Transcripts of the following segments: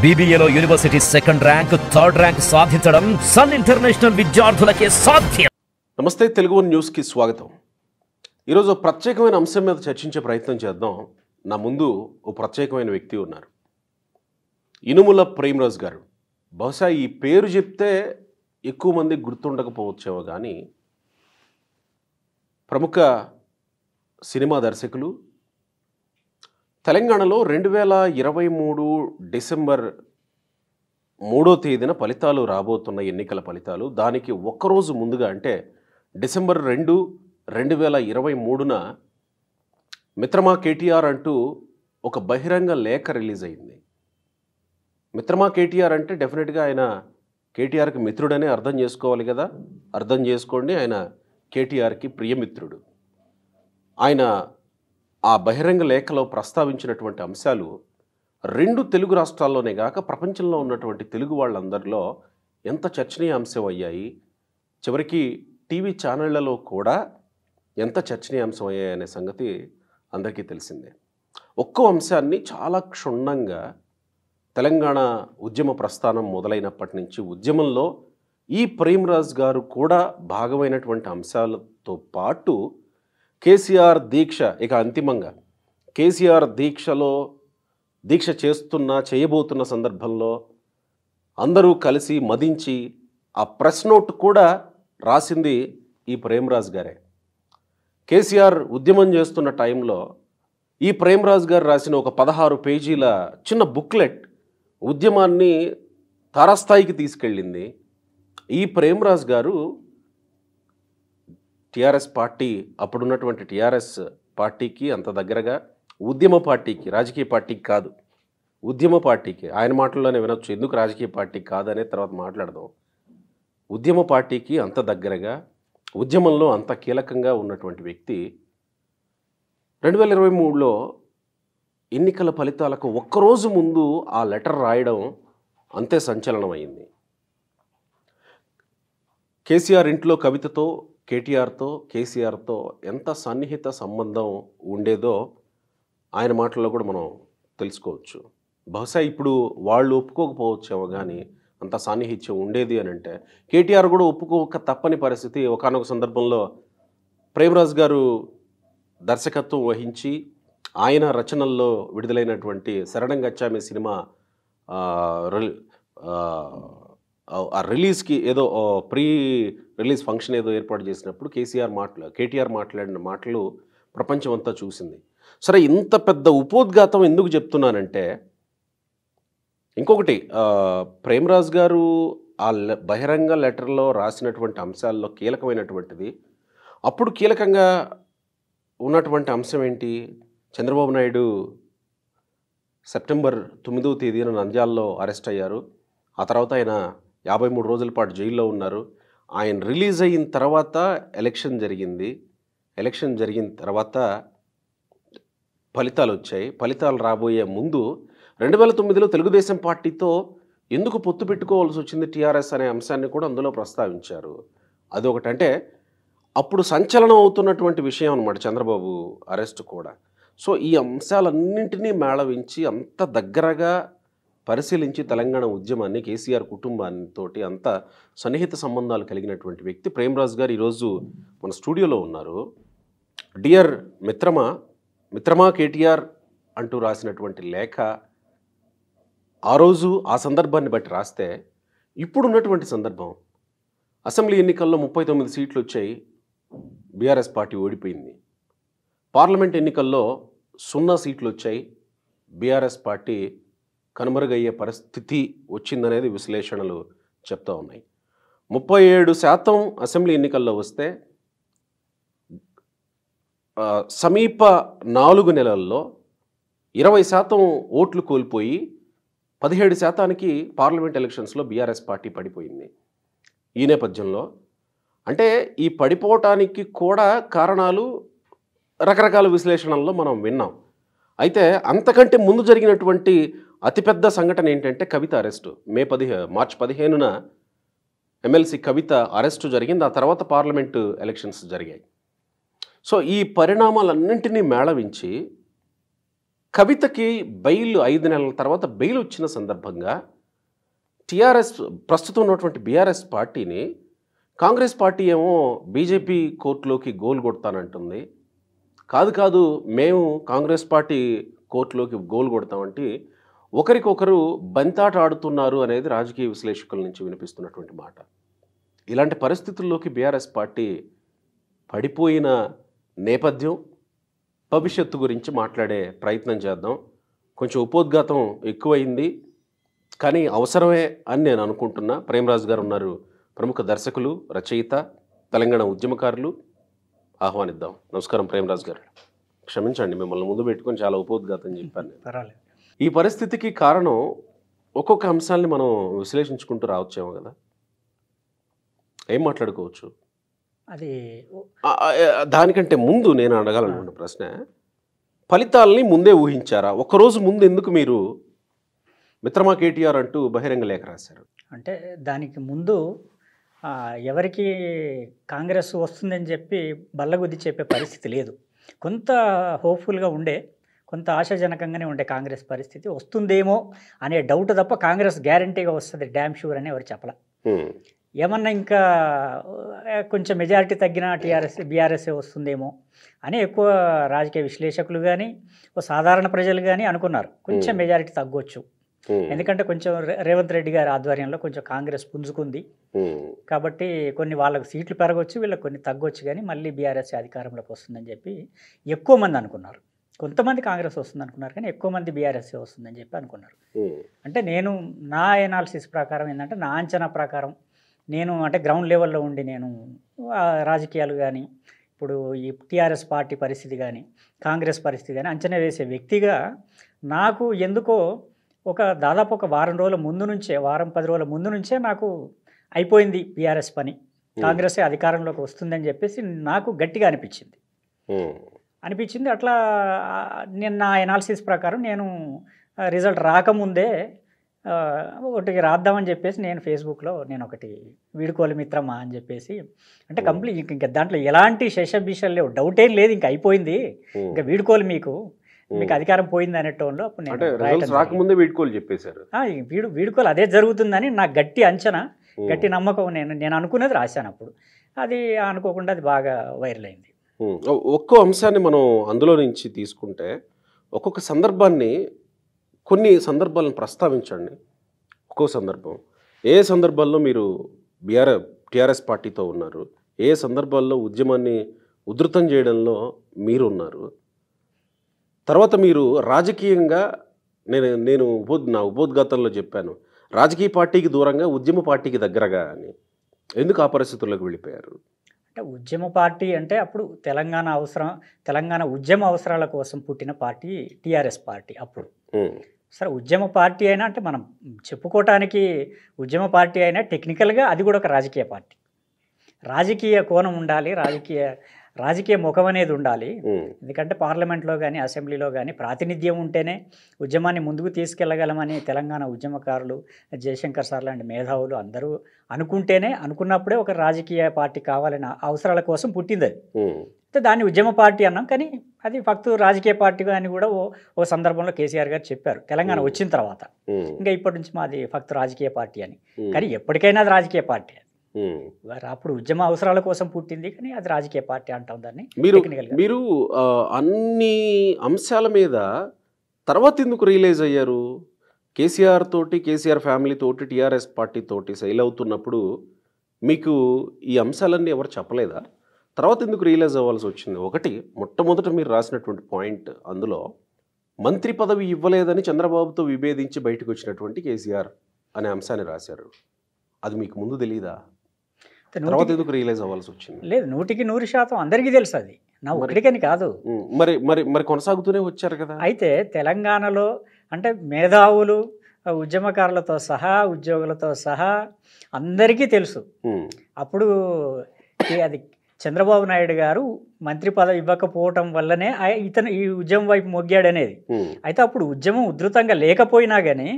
BBAలో university second rank, third rank సాధించడం sun international విద్యార్థులకే సాధ్యం. నమస్తే, తెలుగు వన్ న్యూస్కి స్వాగతం. ఈరోజు ప్రత్యేకమైన అంశం మీద చర్చించే ప్రయత్నం చేద్దాం. నా ముందు ఓ ప్రత్యేకమైన వ్యక్తి ఉన్నారు, ఇనుముల ప్రేమరాజు గారు. బహుశా ఈ పేరు చెప్తే ఎక్కువ మంది గుర్తుండకపోవచ్చేమో, కానీ ప్రముఖ సినిమా దర్శకులు. తెలంగాణలో 2023 డిసెంబర్ 3వ తేదీన ఫలితాలు రాబోతున్న ఎన్నికల ఫలితాలు. దానికి ఒక్కరోజు ముందుగా, అంటే డిసెంబర్ 2, 2023న మిత్రమా కేటీఆర్ అంటూ ఒక బహిరంగ లేఖ రిలీజ్ అయింది. మిత్రమా కేటీఆర్ అంటే డెఫినెట్గా ఆయన కేటీఆర్కి మిత్రుడనే అర్థం చేసుకోవాలి కదా. అర్థం చేసుకోండి, ఆయన కేటీఆర్కి ప్రియమిత్రుడు. ఆయన ఆ బహిరంగ లేఖలో ప్రస్తావించినటువంటి అంశాలు 2 తెలుగు రాష్ట్రాల్లోనే కాక ప్రపంచంలో ఉన్నటువంటి తెలుగు వాళ్ళందరిలో ఎంత చర్చనీయాంశం అయ్యాయి, చివరికి టీవీ ఛానళ్లలో కూడా ఎంత చర్చనీయాంశం అయ్యాయి అనే సంగతి అందరికీ తెలిసిందే. ఒక్కో అంశాన్ని చాలా క్షుణ్ణంగా తెలంగాణ ఉద్యమ ప్రస్థానం మొదలైనప్పటి నుంచి ఉద్యమంలో ఈ ప్రేమరాజు గారు కూడా భాగమైనటువంటి అంశాలతో పాటు కేసీఆర్ దీక్ష, ఇక అంతిమంగా కేసీఆర్ దీక్ష చేయబోతున్న సందర్భంలో అందరూ కలిసి మదించి ఆ ప్రెస్ నోట్ కూడా రాసింది ఈ ప్రేమరాజు గారే. కేసీఆర్ ఉద్యమం చేస్తున్న టైంలో ఈ ప్రేమరాజు గారు రాసిన ఒక 16 పేజీల చిన్న బుక్లెట్ ఉద్యమాన్ని తారాస్థాయికి తీసుకెళ్ళింది. ఈ ప్రేమరాజు గారు టీఆర్ఎస్ పార్టీ, అప్పుడున్నటువంటి టీఆర్ఎస్ పార్టీకి అంత దగ్గరగా, ఉద్యమ పార్టీకి, రాజకీయ పార్టీకి కాదు, ఉద్యమ పార్టీకి, ఆయన మాటల్లోనే వినొచ్చు ఎందుకు రాజకీయ పార్టీకి కాదనే తర్వాత మాట్లాడదాం. ఉద్యమ పార్టీకి అంత దగ్గరగా, ఉద్యమంలో అంత కీలకంగా ఉన్నటువంటి వ్యక్తి 2023లో ఎన్నికల ఫలితాలకు ఒక్కరోజు ముందు ఆ లెటర్ రాయడం అంతే సంచలనమైంది. కేసీఆర్ ఇంట్లో కవితతో, కేసీఆర్తో ఎంత సన్నిహిత సంబంధం ఉండేదో ఆయన మాటల్లో కూడా మనం తెలుసుకోవచ్చు. బహుశా ఇప్పుడు వాళ్ళు ఒప్పుకోకపోవచ్చేమో, కానీ అంత సాన్నిహిత్యం ఉండేది అని అంటే కేటీఆర్ కూడా ఒప్పుకోక తప్పని పరిస్థితి. ఒకానొక సందర్భంలో ప్రేమరాజు గారు దర్శకత్వం వహించి ఆయన రచనల్లో విడుదలైనటువంటి శరణం గచ్చామి సినిమా ఆ రిలీజ్కి ఏదో ప్రీ రిలీజ్ ఫంక్షన్ ఏదో ఏర్పాటు చేసినప్పుడు కేటీఆర్ మాట్లాడిన మాటలు ప్రపంచం అంతా చూసింది. సరే, ఇంత పెద్ద ఉపోద్ఘాతం ఎందుకు చెప్తున్నానంటే, ఇంకొకటి, ప్రేమరాజు గారు ఆ బహిరంగ లెటర్లో రాసినటువంటి అంశాల్లో కీలకమైనటువంటిది, అప్పుడు కీలకంగా ఉన్నటువంటి అంశం ఏంటి, చంద్రబాబు నాయుడు సెప్టెంబర్ 9వ తేదీన నంద్యాలలో అరెస్ట్ అయ్యారు. ఆ తర్వాత ఆయన 53 రోజుల పాటు జైల్లో ఉన్నారు. ఆయన రిలీజ్ అయిన తర్వాత ఎలక్షన్ జరిగింది. ఎలక్షన్ జరిగిన తర్వాత ఫలితాలు వచ్చాయి. ఫలితాలు రాబోయే ముందు 2009లో తెలుగుదేశం పార్టీతో ఎందుకు పొత్తు పెట్టుకోవాల్సి వచ్చింది టీఆర్ఎస్ అనే అంశాన్ని కూడా అందులో ప్రస్తావించారు. అదొకటి, అంటే అప్పుడు సంచలనం అవుతున్నటువంటి విషయం అన్నమాట చంద్రబాబు అరెస్ట్ కూడా. సో ఈ అంశాలన్నింటినీ మేళవించి అంత దగ్గరగా పరిశీలించి తెలంగాణ ఉద్యమాన్ని, కేసీఆర్ కుటుంబానితో అంత సన్నిహిత సంబంధాలు కలిగినటువంటి వ్యక్తి ప్రేమరాజు గారు ఈరోజు మన స్టూడియోలో ఉన్నారు. డియర్ మిత్రమా కేటీఆర్ అంటూ రాసినటువంటి లేఖ ఆ రోజు ఆ సందర్భాన్ని బట్టి రాస్తే, ఇప్పుడున్నటువంటి సందర్భం, అసెంబ్లీ ఎన్నికల్లో 39 సీట్లు వచ్చాయి, బీఆర్ఎస్ పార్టీ ఓడిపోయింది. పార్లమెంట్ ఎన్నికల్లో 0 సీట్లు వచ్చాయి, బీఆర్ఎస్ పార్టీ కనుమరుగయ్యే పరిస్థితి వచ్చిందనేది విశ్లేషణలు చెప్తూ ఉన్నాయి. 37% అసెంబ్లీ ఎన్నికల్లో వస్తే సమీప 4 నెలల్లో 20% ఓట్లు కోల్పోయి 17%కి పార్లమెంట్ ఎలక్షన్స్లో బీఆర్ఎస్ పార్టీ పడిపోయింది. ఈ నేపథ్యంలో, అంటే ఈ పడిపోవటానికి కూడా కారణాలు రకరకాల విశ్లేషణల్లో మనం విన్నాం. అయితే అంతకంటే ముందు జరిగినటువంటి అతిపెద్ద సంఘటన ఏంటంటే కవిత అరెస్టు. మార్చి 15న ఎమ్మెల్సీ కవిత అరెస్టు జరిగింది. ఆ తర్వాత పార్లమెంటు ఎలక్షన్స్ జరిగాయి. సో ఈ పరిణామాలన్నింటినీ మేళవించి కవితకి బెయిల్ 5 నెలల తర్వాత బెయిల్ వచ్చిన సందర్భంగా టీఆర్ఎస్ ప్రస్తుతం ఉన్నటువంటి బీఆర్ఎస్ పార్టీని కాంగ్రెస్ పార్టీ ఏమో బీజేపీ కోర్టులోకి గోల్ కొడతానంటుంది. కాదు మేము కాంగ్రెస్ పార్టీ కోర్టులోకి గోల్ కొడతామంటే ఒకరికొకరు బంతాట ఆడుతున్నారు అనేది రాజకీయ విశ్లేషకుల నుంచి వినిపిస్తున్నటువంటి మాట. ఇలాంటి పరిస్థితుల్లోకి బీఆర్ఎస్ పార్టీ పడిపోయిన నేపథ్యం, భవిష్యత్తు గురించి మాట్లాడే ప్రయత్నం చేద్దాం. కొంచెం ఉపోద్ఘాతం ఎక్కువైంది కానీ అవసరమే అని నేను అనుకుంటున్నా. ప్రేమరాజు గారు ఉన్నారు, ప్రముఖ దర్శకులు, రచయిత, తెలంగాణ ఉద్యమకారులు. ఆహ్వానిద్దాం. నమస్కారం ప్రేమరాజు గారు. క్షమించండి, మిమ్మల్ని ముందు పెట్టుకొని చాలా ఉపోద్ఘాతం చెప్పాను. ఈ పరిస్థితికి కారణం ఒక్కొక్క అంశాలని మనం విశ్లేషించుకుంటూ రావచ్చేమో కదా, ఏం మాట్లాడుకోవచ్చు? అది దానికంటే ముందు నేను అడగాలనుకున్న ప్రశ్న, ఫలితాలని ముందే ఊహించారా? ఒక్కరోజు ముందు ఎందుకు మీరు మిత్రమా కేటీఆర్ అంటూ బహిరంగ లేఖ రాశారు? అంటే దానికి ముందు ఎవరికి కాంగ్రెస్ వస్తుందని చెప్పి బల్లగుద్ది చెప్పే పరిస్థితి లేదు. కొంత హోప్ఫుల్గా ఉండే, కొంత ఆశాజనకంగానే ఉండే కాంగ్రెస్ పరిస్థితి. వస్తుందేమో అనే డౌట్ తప్ప కాంగ్రెస్ గ్యారంటీగా వస్తుంది డ్యామ్ షూర్ అని ఎవరు చెప్పలే. ఏమన్నా ఇంకా కొంచెం మెజారిటీ తగ్గిన బీఆర్ఎస్ఏ వస్తుందేమో అని ఎక్కువ రాజకీయ విశ్లేషకులు కానీ సాధారణ ప్రజలు కానీ అనుకున్నారు. కొంచెం మెజారిటీ తగ్గొచ్చు, ఎందుకంటే కొంచెం రేవంత్ రెడ్డి గారి ఆధ్వర్యంలో కొంచెం కాంగ్రెస్ పుంజుకుంది కాబట్టి కొన్ని వాళ్ళకు సీట్లు పెరగవచ్చు, వీళ్ళకి కొన్ని తగ్గొచ్చు, కానీ మళ్ళీ బీఆర్ఎస్ అధికారంలోకి వస్తుందని చెప్పి ఎక్కువ మంది అనుకున్నారు. కొంతమంది కాంగ్రెస్ వస్తుంది అనుకున్నారు కానీ ఎక్కువ మంది బీఆర్ఎస్ఏ వస్తుందని చెప్పి అనుకున్నారు. అంటే నేను నా ఎనాలిసిస్ ప్రకారం ఏంటంటే, నా అంచనా ప్రకారం, నేను అంటే గ్రౌండ్ లెవెల్లో ఉండి నేను రాజకీయాలు కానీ ఇప్పుడు ఈ టీఆర్ఎస్ పార్టీ పరిస్థితి కానీ కాంగ్రెస్ పరిస్థితి కానీ అంచనా వేసే వ్యక్తిగా నాకు ఎందుకో దాదాపు ఒక వారం రోజుల ముందు నుంచే, వారం 10 రోజుల ముందు నుంచే నాకు అయిపోయింది బీఆర్ఎస్ పని, కాంగ్రెస్ అధికారంలోకి వస్తుందని చెప్పేసి నాకు గట్టిగా అనిపించింది. అట్లా నేను నా ఎనాలిసిస్ ప్రకారం నేను రిజల్ట్ రాకముందే ఒకటి రాద్దామని చెప్పేసి నేను ఫేస్బుక్లో నేను ఒకటి వీడుకోలు మిత్రమా అని చెప్పేసి, అంటే కంప్లీట్ ఇంకా దాంట్లో ఎలాంటి శేషబీషాలు లేవు, డౌట్ ఏం లేదు, ఇంకా అయిపోయింది, ఇంకా వీడుకోలు మీకు అధికారం పోయింది అనే టోన్లో అప్పుడు నేను రాకముందే వీడుకోలు చెప్పేశారు. వీడుకోలు అదే జరుగుతుందని నాకు గట్టి అంచనా, గట్టి నమ్మకం. నేను అనుకున్నది రాశాను అప్పుడు, అది అనుకోకుండా అది బాగా వైరల్ అయింది. ఒక్కో అంశాన్ని మనం అందులో నుంచి తీసుకుంటే ఒక్కొక్క సందర్భాన్ని, కొన్ని సందర్భాలను ప్రస్తావించండి. ఒక్కో సందర్భం, ఏ సందర్భాల్లో మీరు టీఆర్ఎస్ పార్టీతో ఉన్నారు, ఏ సందర్భాల్లో ఉద్యమాన్ని ఉధృతం చేయడంలో మీరు ఉన్నారు, తర్వాత మీరు రాజకీయంగా నేను నా ఉపోద్ఘాతంలో చెప్పాను, రాజకీయ పార్టీకి దూరంగా ఉద్యమ పార్టీకి దగ్గరగా అని. ఎందుకు ఆ పరిస్థితుల్లోకి వెళ్ళిపోయారు? అంటే ఉద్యమ పార్టీ అంటే అప్పుడు తెలంగాణ ఉద్యమ అవసరాల కోసం పుట్టిన పార్టీ టీఆర్ఎస్ పార్టీ. అప్పుడు సరే ఉద్యమ పార్టీ అయినా అంటే మనం చెప్పుకోవటానికి ఉద్యమ పార్టీ అయినా టెక్నికల్గా అది కూడా ఒక రాజకీయ పార్టీ. రాజకీయ కోణం ఉండాలి, రాజకీయ ముఖం అనేది ఉండాలి. ఎందుకంటే పార్లమెంట్లో కానీ అసెంబ్లీలో కానీ ప్రాతినిధ్యం ఉంటేనే ఉద్యమాన్ని ముందుకు తీసుకెళ్లగలమని తెలంగాణ ఉద్యమకారులు, జయశంకర్ సార్ లాంటి మేధావులు అందరూ అనుకున్నప్పుడే ఒక రాజకీయ పార్టీ కావాలని అవసరాల కోసం పుట్టింది అది. అయితే దాన్ని ఉద్యమ పార్టీ అన్నాం, కానీ అది ఫక్తు రాజకీయ పార్టీ అని కూడా ఓ సందర్భంలో కేసీఆర్ గారు చెప్పారు తెలంగాణ వచ్చిన తర్వాత. ఇంకా ఇప్పటి నుంచి మాది ఫక్తు రాజకీయ పార్టీ అని. కానీ ఎప్పటికైనా అది రాజకీయ పార్టీ. అప్పుడు ఉద్యమ అవసరాల కోసం పుట్టింది కానీ అది రాజకీయ పార్టీ అంటాం దాన్ని. మీరు అన్ని అంశాల మీద తర్వాత ఎందుకు రియలైజ్ అయ్యారు? కేసీఆర్ తోటి, కేసీఆర్ ఫ్యామిలీ తోటి, టీఆర్ఎస్ పార్టీ తోటి సెయిల్ అవుతున్నప్పుడు మీకు ఈ అంశాలన్నీ ఎవరు చెప్పలేదా? తర్వాత ఎందుకు రియలైజ్ అవ్వాల్సి వచ్చింది? ఒకటి, మొట్టమొదట మీరు రాసినటువంటి పాయింట్, అందులో మంత్రి పదవి ఇవ్వలేదని చంద్రబాబుతో విభేదించి బయటకు వచ్చినటువంటి కేసీఆర్ అనే అంశాన్ని రాశారు. అది మీకు ముందు తెలీదా? తర్వాత ఎందుకు రియలైజ్ అవ్వాల్సి వచ్చింది? లేదు, 100% అందరికీ తెలుసు, అది నా ఒకటికని కాదు. మరి కొనసాగుతూనే వచ్చారు కదా. అయితే తెలంగాణలో అంటే మేధావులు, ఉద్యమకారులతో సహా, ఉద్యోగులతో సహా అందరికీ తెలుసు. అప్పుడు అది చంద్రబాబు నాయుడు గారు మంత్రి పదవి ఇవ్వకపోవటం వల్లనే ఇతను ఈ ఉద్యమం వైపు మొగ్గాడనేది. అయితే అప్పుడు ఉద్యమం ఉధృతంగా లేకపోయినా కానీ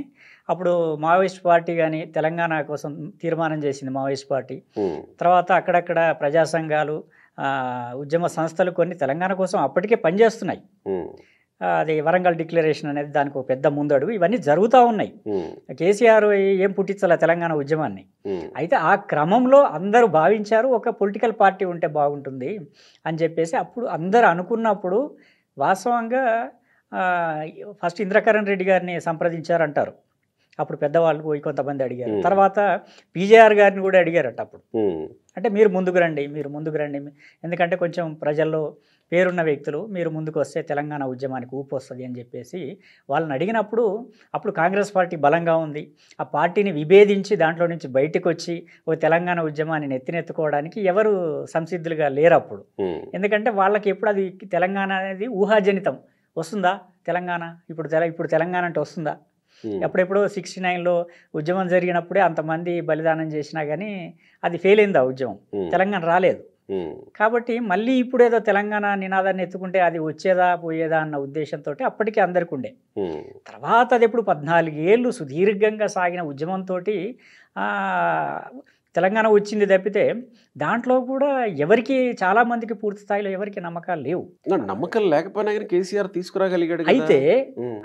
అప్పుడు మావోయిస్ట్ పార్టీ కానీ తెలంగాణ కోసం తీర్మానం చేసింది మావోయిస్ట్ పార్టీ. తర్వాత అక్కడక్కడ ప్రజా సంఘాలు, ఉద్యమ సంస్థలు కొన్ని తెలంగాణ కోసం అప్పటికే పనిచేస్తున్నాయి. అది వరంగల్ డిక్లరేషన్ అనేది దానికి ఒక పెద్ద ముందడుగు. ఇవన్నీ జరుగుతూ ఉన్నాయి. కేసీఆర్ ఏం పుట్టించాల తెలంగాణ ఉద్యమాన్ని. అయితే ఆ క్రమంలో అందరూ భావించారు ఒక పొలిటికల్ పార్టీ ఉంటే బాగుంటుంది అని చెప్పేసి అప్పుడు అందరూ అనుకున్నప్పుడు వాస్తవంగా ఫస్ట్ ఇంద్రకరణ్ రెడ్డి గారిని సంప్రదించారంటారు. అప్పుడు పెద్దవాళ్ళు పోయి కొంతమంది అడిగారు. తర్వాత పీజేఆర్ గారిని కూడా అడిగారట అప్పుడు. అంటే మీరు ముందుకు రండి, ఎందుకంటే కొంచెం ప్రజల్లో పేరున్న వ్యక్తులు, మీరు ముందుకు వస్తే తెలంగాణ ఉద్యమానికి ఊపు వస్తుంది అని చెప్పేసి వాళ్ళని అడిగినప్పుడు అప్పుడు కాంగ్రెస్ పార్టీ బలంగా ఉంది. ఆ పార్టీని విభేదించి దాంట్లో నుంచి బయటకు వచ్చి ఓ తెలంగాణ ఉద్యమాన్ని నెత్తినెత్తుకోవడానికి ఎవరు సంసిద్ధులుగా లేరు అప్పుడు. ఎందుకంటే వాళ్ళకి ఎప్పుడు అది తెలంగాణ అనేది ఊహాజనితం. వస్తుందా తెలంగాణ, ఇప్పుడు తెలంగాణ అంటే వస్తుందా? ఎప్పుడెప్పుడో 69లో ఉద్యమం జరిగినప్పుడే అంతమంది బలిదానం చేసినా కానీ అది ఫెయిల్ అయింది. ఆ ఉద్యమం తెలంగాణ రాలేదు. కాబట్టి మళ్ళీ ఇప్పుడు ఏదో తెలంగాణ నినాదాన్ని ఎత్తుకుంటే అది వచ్చేదా పోయేదా అన్న ఉద్దేశంతో అప్పటికే అందరికి ఉండే. తర్వాత అది ఎప్పుడు 14 ఏళ్ళు సుదీర్ఘంగా సాగిన ఉద్యమంతో తెలంగాణ వచ్చింది తప్పితే దాంట్లో కూడా ఎవరికి చాలామందికి పూర్తి స్థాయిలో ఎవరికి నమ్మకాలు లేవు. నమ్మకాలు లేకపోయినా కానీ కేసీఆర్ తీసుకురాగలిగాడు.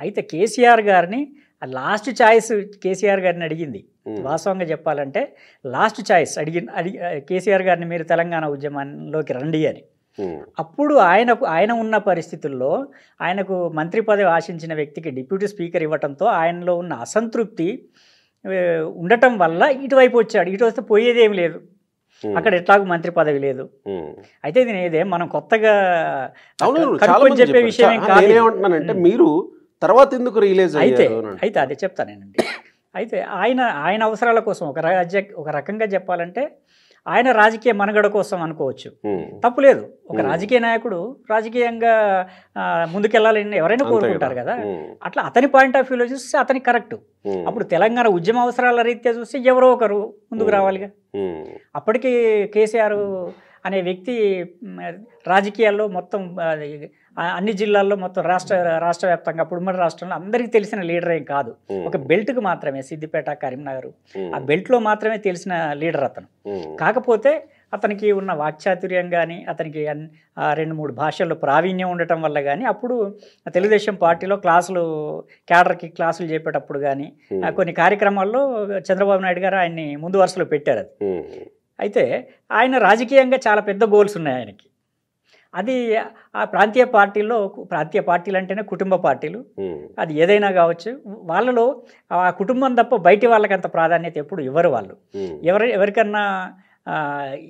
అయితే కేసీఆర్ గారిని లాస్ట్ చాయిస్ కేసీఆర్ గారిని అడిగింది. వాస్తవంగా చెప్పాలంటే లాస్ట్ చాయిస్ కేసీఆర్ గారిని మీరు తెలంగాణ ఉద్యమంలోకి రండి అని. అప్పుడు ఆయన ఉన్న పరిస్థితుల్లో ఆయనకు మంత్రి పదవి ఆశించిన వ్యక్తికి డిప్యూటీ స్పీకర్ ఇవ్వటంతో ఆయనలో ఉన్న అసంతృప్తి ఉండటం వల్ల ఇటువైపు వచ్చాడు. ఇటు వస్తే పోయేదేమి లేదు, అక్కడ ఎట్లాగూ మంత్రి పదవి లేదు. అయితే ఇది మనం కొత్తగా చెప్పే విషయం ఏమంటున్నానంటే మీరు తర్వాత ఎందుకు రియలైజ్ అయితే అదే చెప్తానేనండి. అయితే ఆయన అవసరాల కోసం ఒక రకంగా చెప్పాలంటే ఆయన రాజకీయ మనుగడ కోసం అనుకోవచ్చు, తప్పులేదు. ఒక రాజకీయ నాయకుడు రాజకీయంగా ముందుకెళ్ళాలని ఎవరైనా కోరుకుంటారు కదా. అట్లా అతని పాయింట్ ఆఫ్ వ్యూలో చూస్తే అతనికి కరెక్ట్. అప్పుడు తెలంగాణ ఉద్యమ అవసరాల రీత్యా చూస్తే ఎవరో ఒకరు ముందుకు రావాలిగా. అప్పటికి కేసీఆర్ అనే వ్యక్తి రాజకీయాల్లో మొత్తం అన్ని జిల్లాల్లో మొత్తం రాష్ట్ర వ్యాప్తంగా అప్పుడు ఉమ్మడి రాష్ట్రంలో అందరికీ తెలిసిన లీడర్ ఏం కాదు. ఒక బెల్ట్కి మాత్రమే, సిద్దిపేట, కరీంనగర్ ఆ బెల్ట్లో మాత్రమే తెలిసిన లీడర్ అతను. కాకపోతే అతనికి ఉన్న వాక్చాతుర్యం కానీ అతనికి 2-3 భాషల్లో ప్రావీణ్యం ఉండటం వల్ల కానీ అప్పుడు తెలుగుదేశం పార్టీలో క్యాడర్కి క్లాసులు చెప్పేటప్పుడు కానీ కొన్ని కార్యక్రమాల్లో చంద్రబాబు నాయుడు గారు ఆయన్ని ముందు వరుసలో పెట్టారు. అయితే ఆయన రాజకీయంగా చాలా పెద్ద గోల్స్ ఉన్నాయి ఆయనకి. అది ఆ ప్రాంతీయ పార్టీలు అంటేనే కుటుంబ పార్టీలు, అది ఏదైనా కావచ్చు. వాళ్ళలో ఆ కుటుంబం తప్ప బయటి వాళ్ళకి అంత ప్రాధాన్యత ఎప్పుడు ఇవ్వరు. వాళ్ళు ఎవరికన్నా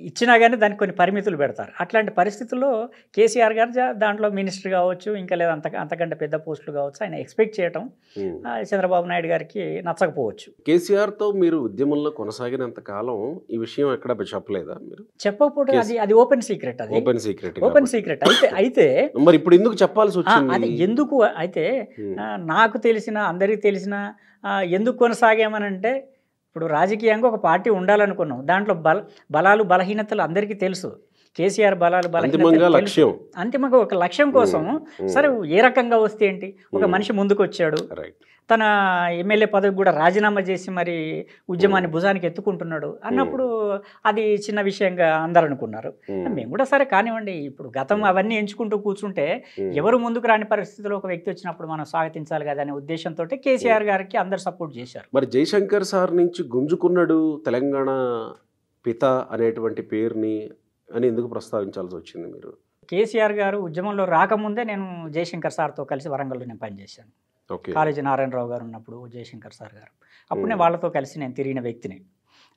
ఇచ్చినా కానీ దానికి కొన్ని పరిమితులు పెడతారు. అట్లాంటి పరిస్థితుల్లో కేసీఆర్ గారు దాంట్లో మినిస్టర్ కావచ్చు, ఇంకా లేదా అంతకంటే పెద్ద పోస్టులు కావచ్చు, ఆయన ఎక్స్పెక్ట్ చేయటం చంద్రబాబు నాయుడు గారికి నచ్చకపోవచ్చు. కేసీఆర్తో మీరు ఉద్యమంలో కొనసాగినంత కాలం ఈ విషయం ఎక్కడ చెప్పలేదా? మీరు చెప్పకపోవడం అది ఓపెన్ సీక్రెట్. Open secret. అయితే మరి ఇప్పుడు ఎందుకు చెప్పాల్సి వచ్చింది? అది ఎందుకు అయితే నాకు తెలిసిన అందరికీ తెలిసిన ఎందుకు కొనసాగామనంటే ఇప్పుడు రాజకీయంగా ఒక పార్టీ ఉండాలనుకున్నాం. దాంట్లో బలాలు బలహీనతలు అందరికీ తెలుసు. కేసీఆర్ బలాలు బలహీనతలు అంతిమంగా ఒక లక్ష్యం కోసం సరే ఏ రకంగా వస్తే ఏంటి, ఒక మనిషి ముందుకు వచ్చాడు, తన ఎమ్మెల్యే పదవి కూడా రాజీనామా చేసి మరి ఉద్యమాన్ని భుజానికి ఎత్తుకుంటున్నాడు అన్నప్పుడు అది చిన్న విషయంగా అందరు అనుకున్నారు. మేము కూడా సరే కానివ్వండి, ఇప్పుడు గతం అవన్నీ ఎంచుకుంటూ కూర్చుంటే ఎవరు ముందుకు రాని పరిస్థితిలో ఒక వ్యక్తి వచ్చినప్పుడు మనం స్వాగతించాలి కదా అనే ఉద్దేశంతో కేసీఆర్ గారికి అందరు సపోర్ట్ చేశారు. మరి జయశంకర్ సార్ నుంచి గుంజుకున్నాడు తెలంగాణ పిత అనేటువంటి పేరుని అని ఎందుకు ప్రస్తావించాల్సి వచ్చింది? మీరు కేసీఆర్ గారు ఉద్యమంలో రాకముందే నేను జయశంకర్ సార్తో కలిసి వరంగల్లో నేను పనిచేశాను. కాలేజీ నారాయణరావు గారు ఉన్నప్పుడు జయశంకర్ సార్ గారు, అప్పుడు నేను వాళ్ళతో కలిసి నేను తిరిగిన వ్యక్తిని.